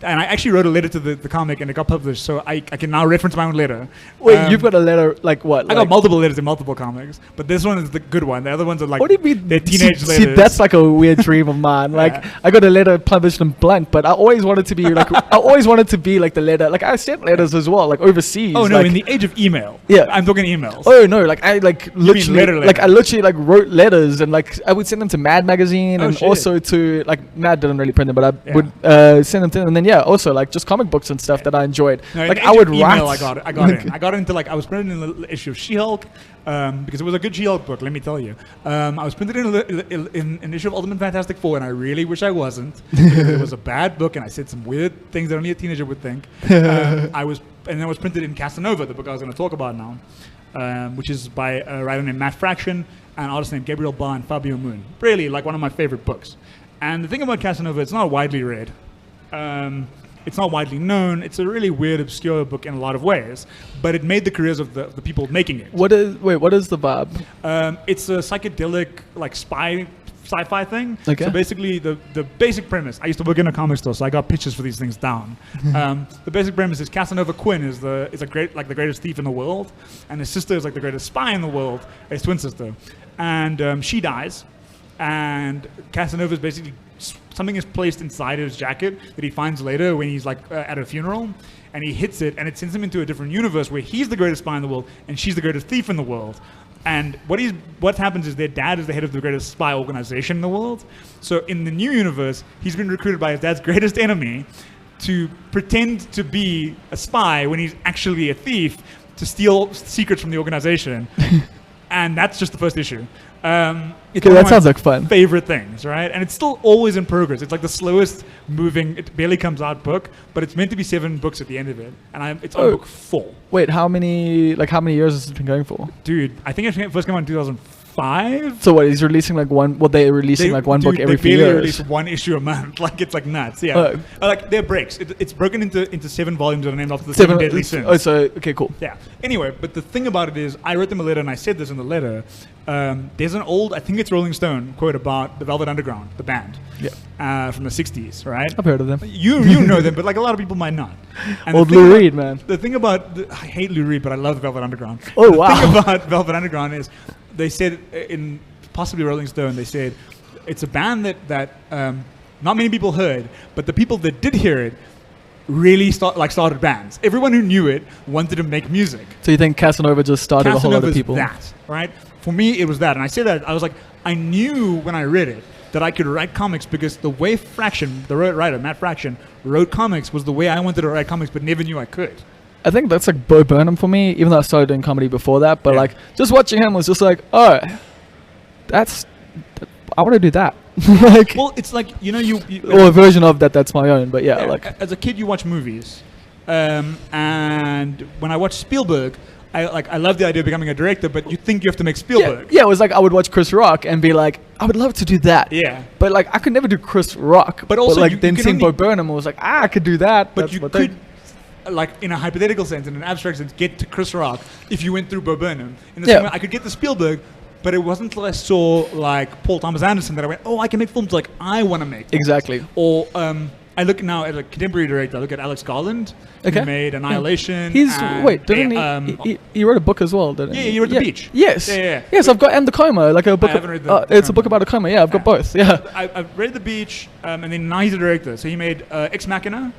And I actually wrote a letter to the comic and it got published, so I can now reference my own letter. Wait, you've got a letter, like what? I got multiple letters in multiple comics, but this one is the good one. The other ones are like, what do you mean? They're teenage letters. See, that's like a weird dream of mine. Like, I got a letter published in Blunt, but I always wanted to be like, like the letter. Like, I sent letters as well, like overseas. Oh no, like, in the age of email. Yeah, I'm talking emails. Oh no, like I like literally, letter. like I literally like wrote letters and like I would send them to Mad magazine and also to like Mad didn't really print them, but I would send them to them, and then also like just comic books and stuff that I enjoyed. No, like I would write. I got into like I was printed in the issue of She-Hulk because it was a good She-Hulk book. Let me tell you, I was printed in an issue of Ultimate Fantastic Four, and I really wish I wasn't. Because it was a bad book, and I said some weird things that only a teenager would think. I was printed in Casanova, the book I was going to talk about now, which is by a writer named Matt Fraction and an artist named Gabriel Ba and Fabio Moon. Really, like one of my favorite books. And the thing about Casanova, it's not widely read. It's not widely known. It's a really weird, obscure book in a lot of ways, but it made the careers of the people making it. What is the vibe? It's a psychedelic, like sci-fi thing. Okay. So basically, the basic premise. I used to work in a comic store, so I got pitches for these things down. The basic premise is Casanova Quinn is the greatest thief in the world, and his sister is like the greatest spy in the world, his twin sister, and she dies, and Casanova is basically. Something is placed inside his jacket that he finds later when he's like at a funeral, and he hits it, and it sends him into a different universe where he's the greatest spy in the world and she's the greatest thief in the world. And what happens is their dad is the head of the greatest spy organization in the world. So in the new universe, he's been recruited by his dad's greatest enemy to pretend to be a spy when he's actually a thief to steal secrets from the organization. And that's just the first issue. That sounds like fun. Favorite things, right? And it's still always in progress. It's like the slowest moving, it barely comes out book, but it's meant to be 7 books at the end of it. And it's on book 4. Wait, how many years has it been going for? Dude, I think it first came out in 2005. So what, he's releasing like one, they're releasing like one book every few years? They release 1 issue a month. Like, it's like nuts, yeah. Like, they're breaks. It's broken into 7 volumes that are named after the 7 deadly sins. Oh, so, okay, cool. Yeah. Anyway, but the thing about it is, I wrote them a letter, and I said this in the letter. There's an old, I think it's Rolling Stone, quote about the Velvet Underground, the band. Yeah. From the 60s, right? I've heard of them. You know them, but like a lot of people might not. And old Lou Reed, man. The thing about, I hate Lou Reed, but I love the Velvet Underground. Oh, wow. The thing about Velvet Underground is, they said in possibly Rolling Stone, they said it's a band that not many people heard, but the people that did hear it really started bands. Everyone who knew it wanted to make music. So you think Casanova just started a whole lot of people? That, right? For me, it was that. And I say that, I was like, I knew when I read it that I could write comics because the way Fraction, the writer, Matt Fraction, wrote comics was the way I wanted to write comics, but never knew I could. I think that's like Bo Burnham for me, even though I started doing comedy before that. But like, just watching him was just like, oh, I want to do that. Like, well, it's like, you or a version of that's my own. But yeah, like as a kid, you watch movies, and when I watched Spielberg, I love the idea of becoming a director, but you think you have to make Spielberg. Yeah, it was like I would watch Chris Rock and be like, I would love to do that. Yeah. But like I could never do Chris Rock. But also, like then seeing Bo Burnham, I was like, I could do that. But you could, like in a hypothetical sense, in an abstract sense, get to Chris Rock if you went through Bo Burnham. In the same way, I could get to Spielberg, but it wasn't until I saw like Paul Thomas Anderson that I went, oh, I can make films like I want to make. Exactly. Or I look now at a contemporary director. I look at Alex Garland, who made Annihilation. He wrote a book as well, didn't he? Yeah, he wrote The Beach. Yes. Yeah. Yes, I've got The Coma, like a book. I haven't read it's a book about a coma. Yeah, I've got both. Yeah. I've read The Beach, and then now he's a director. So he made Ex Machina.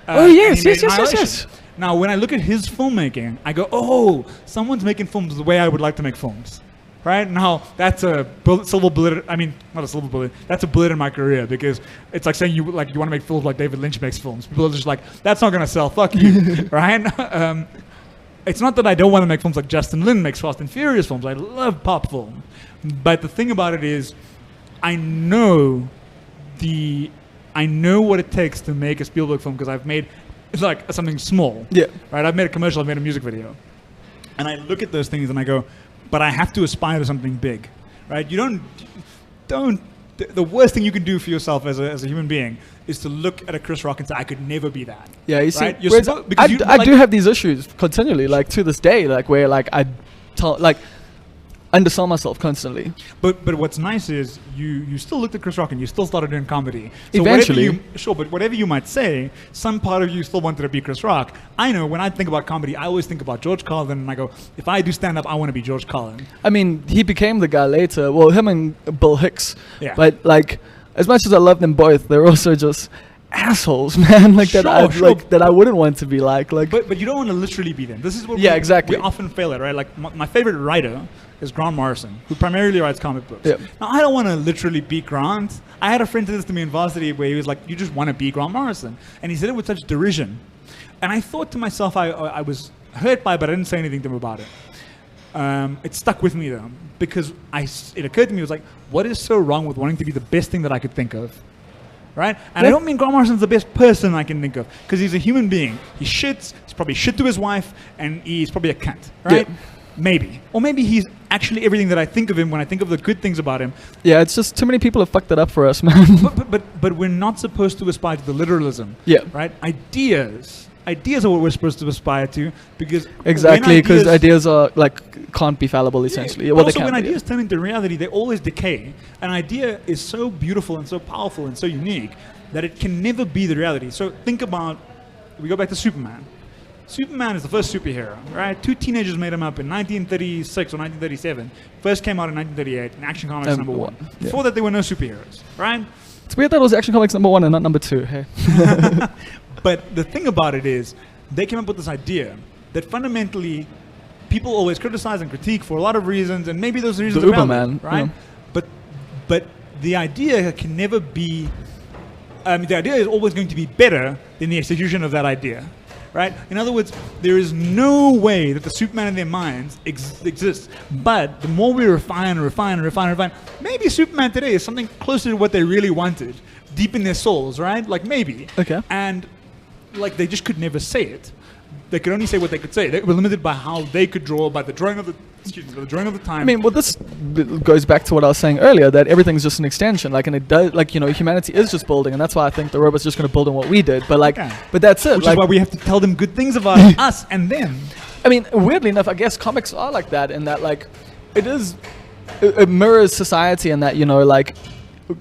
Yes. Now, when I look at his filmmaking, I go, oh, someone's making films the way I would like to make films. Right? Now, that's a silver bullet. I mean, not a silver bullet. That's a bullet in my career because it's like saying you want to make films like David Lynch makes films. People are just like, that's not going to sell. Fuck you. Right? it's not that I don't want to make films like Justin Lin makes Fast and Furious films. I love pop film. But the thing about it is, I know what it takes to make a Spielberg film because I've made like something small. Yeah. Right? I've made a commercial, I've made a music video. And I look at those things and I go, but I have to aspire to something big. Right? You don't the worst thing you can do for yourself as a human being is to look at a Chris Rock and say, I could never be that. Yeah, you see, right? I do have these issues continually, like to this day, like where like I undersell myself constantly. But what's nice is you still looked at Chris Rock and you still started doing comedy. So eventually. Whatever you might say, some part of you still wanted to be Chris Rock. I know when I think about comedy, I always think about George Carlin and I go, if I do stand up, I want to be George Carlin. I mean, he became the guy later. Well, him and Bill Hicks. Yeah. But like, as much as I love them both, they're also just assholes, man. Like that I wouldn't want to be like. But you don't want to literally be them. This is what exactly. we often fail at, right? Like my favorite writer is Grant Morrison, who primarily writes comic books. Yep. Now, I don't want to literally be Grant. I had a friend say this to me in varsity where he was like, you just want to be Grant Morrison. And he said it with such derision. And I thought to myself, I was hurt by it, but I didn't say anything to him about it. It stuck with me, though, because it occurred to me, it was like, what is so wrong with wanting to be the best thing that I could think of? Right? And I don't mean Grant Morrison's the best person I can think of, because he's a human being. He shits, he's probably shit to his wife, and he's probably a cunt, right? Yeah. Maybe. Or maybe he's actually everything that I think of him when I think of the good things about him. Yeah, it's just too many people have fucked that up for us, man. But we're not supposed to aspire to the literalism. Yeah. Right? Ideas are what we're supposed to aspire to, because exactly, because ideas are like can't be fallible essentially. Yeah, well, also when ideas turn into reality, they always decay. An idea is so beautiful and so powerful and so unique that it can never be the reality. So think about, we go back to Superman. Superman is the first superhero, right? Two teenagers made him up in 1936 or 1937. First came out in 1938 in Action Comics #1. Yeah. Before that, there were no superheroes, right? It's weird that it was Action Comics #1 and not #2. Hey. But the thing about it is, they came up with this idea that fundamentally people always criticize and critique for a lot of reasons, and maybe those reasons the are valid, Uberman, right? Yeah. But the idea can never be. The idea is always going to be better than the execution of that idea, right? In other words, there is no way that the Superman in their minds exists. But the more we refine, maybe Superman today is something closer to what they really wanted, deep in their souls, right? Like maybe. Okay. And like they just could never say it. They could only say what they could say. They were limited by how they could draw, by the drawing of the time. I mean, well, this goes back to what I was saying earlier, that everything's just an extension. Like, and it does, like, you know, humanity is just building, and that's why I think the robots are just going to build on what we did. But like, but that's it. Which is why we have to tell them good things about us and them. I mean, weirdly enough, I guess comics are like that in that, like, it mirrors society, and that, you know, like,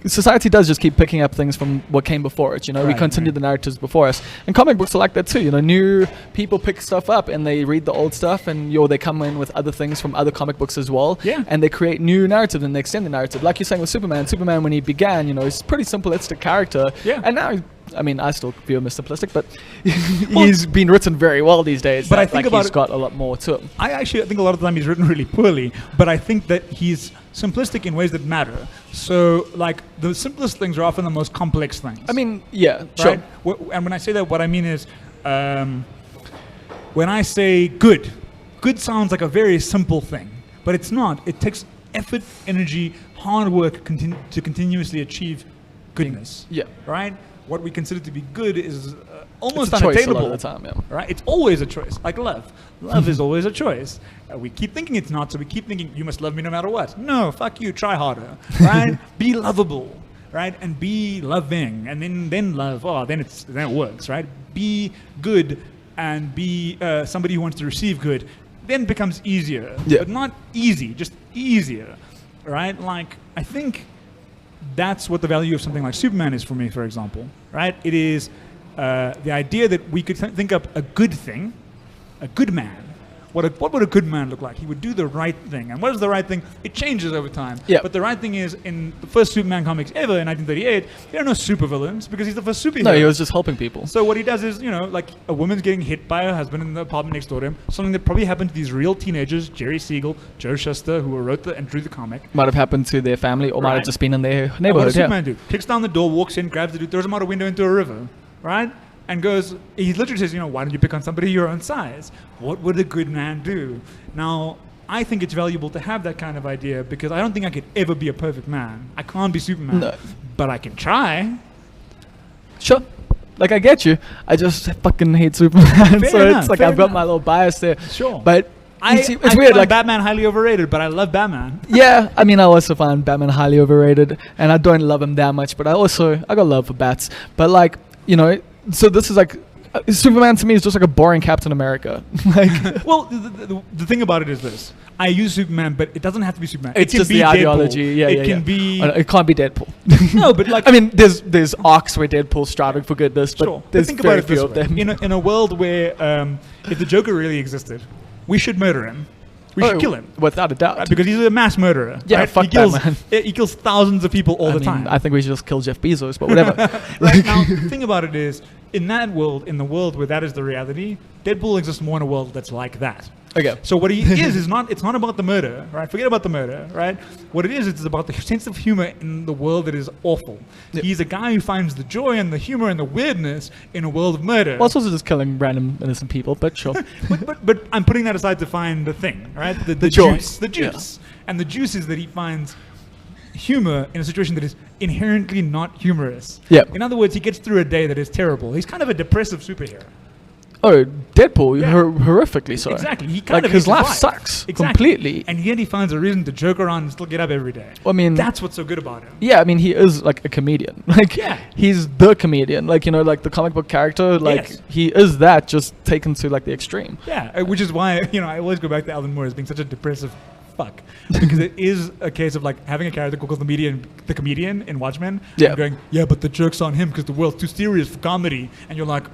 society does just keep picking up things from what came before it, you know. We continue the narratives before us, and comic books are like that too, you know. New people pick stuff up and they read the old stuff, and they come in with other things from other comic books as well, and they create new narrative and they extend the narrative. Like you're saying with Superman when he began, you know, he's a pretty simplistic character, and now, I mean, I still view him as simplistic, but he's been written very well these days. But I think he's got a lot more to him. I think a lot of the time he's written really poorly, but I think that he's simplistic in ways that matter. So, like, the simplest things are often the most complex things. I mean, yeah, right? sure. And when I say that, what I mean is, when I say good sounds like a very simple thing, but it's not. It takes effort, energy, hard work to continuously achieve goodness. Yeah. Right? What we consider to be good is almost it's a unattainable. choice a lot of the time, yeah. Right? It's always a choice. Like love. Love is always a choice. We keep thinking it's not, so we keep thinking, you must love me no matter what. No, fuck you, try harder. Right? Be lovable. Right? And be loving. And then love. Oh, then it works, right? Be good and be somebody who wants to receive good. Then it becomes easier. Yeah. But not easy, just easier. Right? Like, I think that's what the value of something like Superman is for me, for example. Right? It is the idea that we could think up a good thing, a good man. What would a good man look like? He would do the right thing. And what is the right thing? It changes over time. Yeah. But the right thing is, in the first Superman comics ever in 1938, there are no supervillains because he's the first superhero. No, he was just helping people. So what he does is, you know, like a woman's getting hit by her husband in the apartment next door to him, something that probably happened to these real teenagers, Jerry Siegel, Joe Shuster, who wrote and drew the comic. Might have happened to their family, or might have just been in their What neighborhood. does Superman do? Kicks down the door, walks in, grabs the dude, throws him out a window into a river. Right? and goes, he literally says, why don't you pick on somebody your own size? What would a good man do? Now, I think it's valuable to have that kind of idea because I don't think I could ever be a perfect man. I can't be Superman, No. but I can try. Sure. Like, I get you. I just fucking hate Superman. Fair So enough, it's like fair I've got enough. my little bias there. Sure. But I it's I weird. find Like, Batman highly overrated, but I love Batman. yeah, I mean, I also find Batman highly overrated, and I don't love him that much. But I got love for bats. But like, so this is like Superman to me is just like a boring Captain America. Like, Well, the thing about it is this. I use Superman, but it doesn't have to be Superman. it's it can just be the Deadpool. ideology. Yeah, it yeah, can yeah. be... It can't be Deadpool. No, but like... I mean, there's arcs where Deadpool's striving for goodness, but Sure. But there's think very about it this few of way. them. In a world where if the Joker really existed, we should murder him. We should kill him. Without a doubt. Right? Because he's a mass murderer. Yeah, right? fuck he kills, Batman. He kills thousands of people all I the mean, time. I think we should just kill Jeff Bezos, but whatever. Right now, the thing about it is, in that world, in the world where that is the reality, Deadpool exists more in a world that's like that. Okay. So what he is not. It's not about the murder, right? Forget about the murder, right? What it is, it's about the sense of humor in the world that is awful. Yep. He's a guy who finds the joy and the humor and the weirdness in a world of murder. Well, it's also just killing random innocent people, but sure. but I'm putting that aside to find the thing, right? The joy. juice, the juice, and the juice is that he finds humor in a situation that is inherently not humorous. Yep. In other words, he gets through a day that is terrible. He's kind of a depressive superhero. Oh, Deadpool, Yeah. horrifically so. Exactly. He kind Like, of his hates life sucks completely. And yet he finds a reason to joke around and still get up every day. I mean, That's what's so good about him. yeah, I mean, he is like a comedian. Like, Yeah. he's the comedian. Like, like the comic book character. Like, Yes. he is that, just taken to like the extreme. Yeah, which is why I always go back to Alan Moore as being such a depressive fuck, because it is a case of like having a character called the comedian in Watchmen. Yeah. And going, yeah, but the joke's on him because the world's too serious for comedy, and you're like,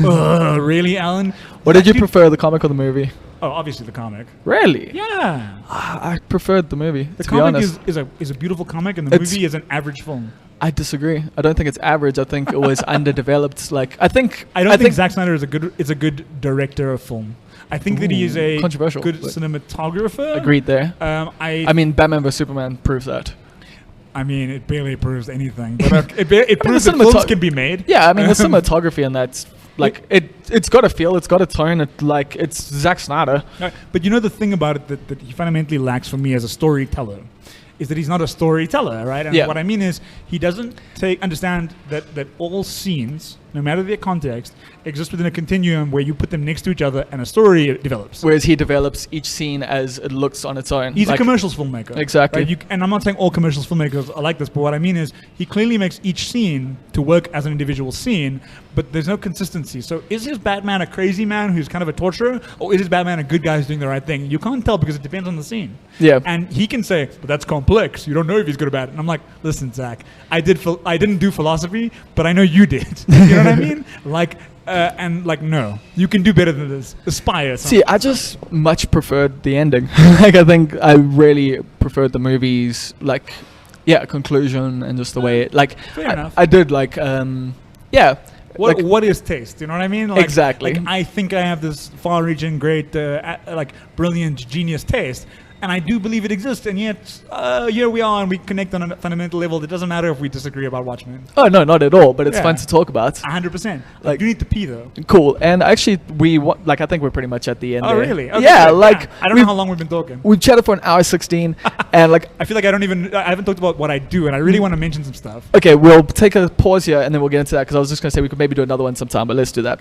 really, Alan? What did you Dude- prefer, the comic or the movie? Oh, obviously the comic. Really? Yeah, I preferred the movie. the to be comic honest, is a beautiful comic, and the It's- movie is an average film. I disagree. I don't think it's average. I think it was underdeveloped. Like, I think I think Zack Snyder is a good director of film. I think that he is a Controversial, good but- cinematographer. agreed there. I I mean, Batman vs Superman proves that. mean, it barely proves anything, but it proves the that films cinematog- can be made. Yeah, I mean, the cinematography and that's like it's got a feel, it's got a tone. It's Zack Snyder. Right. But the thing about it that he fundamentally lacks for me as a storyteller is that he's not a storyteller, right? And Yeah. what I mean is he doesn't understand that all scenes, no matter their context, exist within a continuum where you put them next to each other and a story develops. Whereas he develops each scene as it looks on its own. He's Like, a commercials filmmaker. Exactly. Right? And I'm not saying all commercials filmmakers are like this, but what I mean is he clearly makes each scene to work as an individual scene, but there's no consistency. So is his Batman a crazy man who's kind of a torturer, or is his Batman a good guy who's doing the right thing? You can't tell because it depends on the scene. Yeah. And he can say, but that's complex. You don't know if he's good or bad. And I'm like, listen, Zach, I didn't do philosophy, but I know you did. You know what I mean? No, you can do better than this. Aspire. See, I just much preferred the ending. Like, I think I really preferred the movie's conclusion and just the way it, like, Fair enough. I did yeah. What is taste? You know what I mean? Like, Exactly. Like, I think I have this far-reaching, great, brilliant, genius taste, and I do believe it exists. And yet, here we are, and we connect on a fundamental level. It doesn't matter if we disagree about Watchmen. Oh no, not at all. But it's Yeah. fun to talk about. 100%. Like- You need to pee though. Cool. And actually, I think we're pretty much at the end. Oh, there. really? Okay, Yeah. good. Like, I don't know how long we've been talking. we've chatted for an hour 16, and like. I feel like I haven't talked about what I do, and I really want to mention some stuff. Okay, we'll take a pause here and then we'll get into that because I was just going to say we could maybe do another one sometime, but let's do that.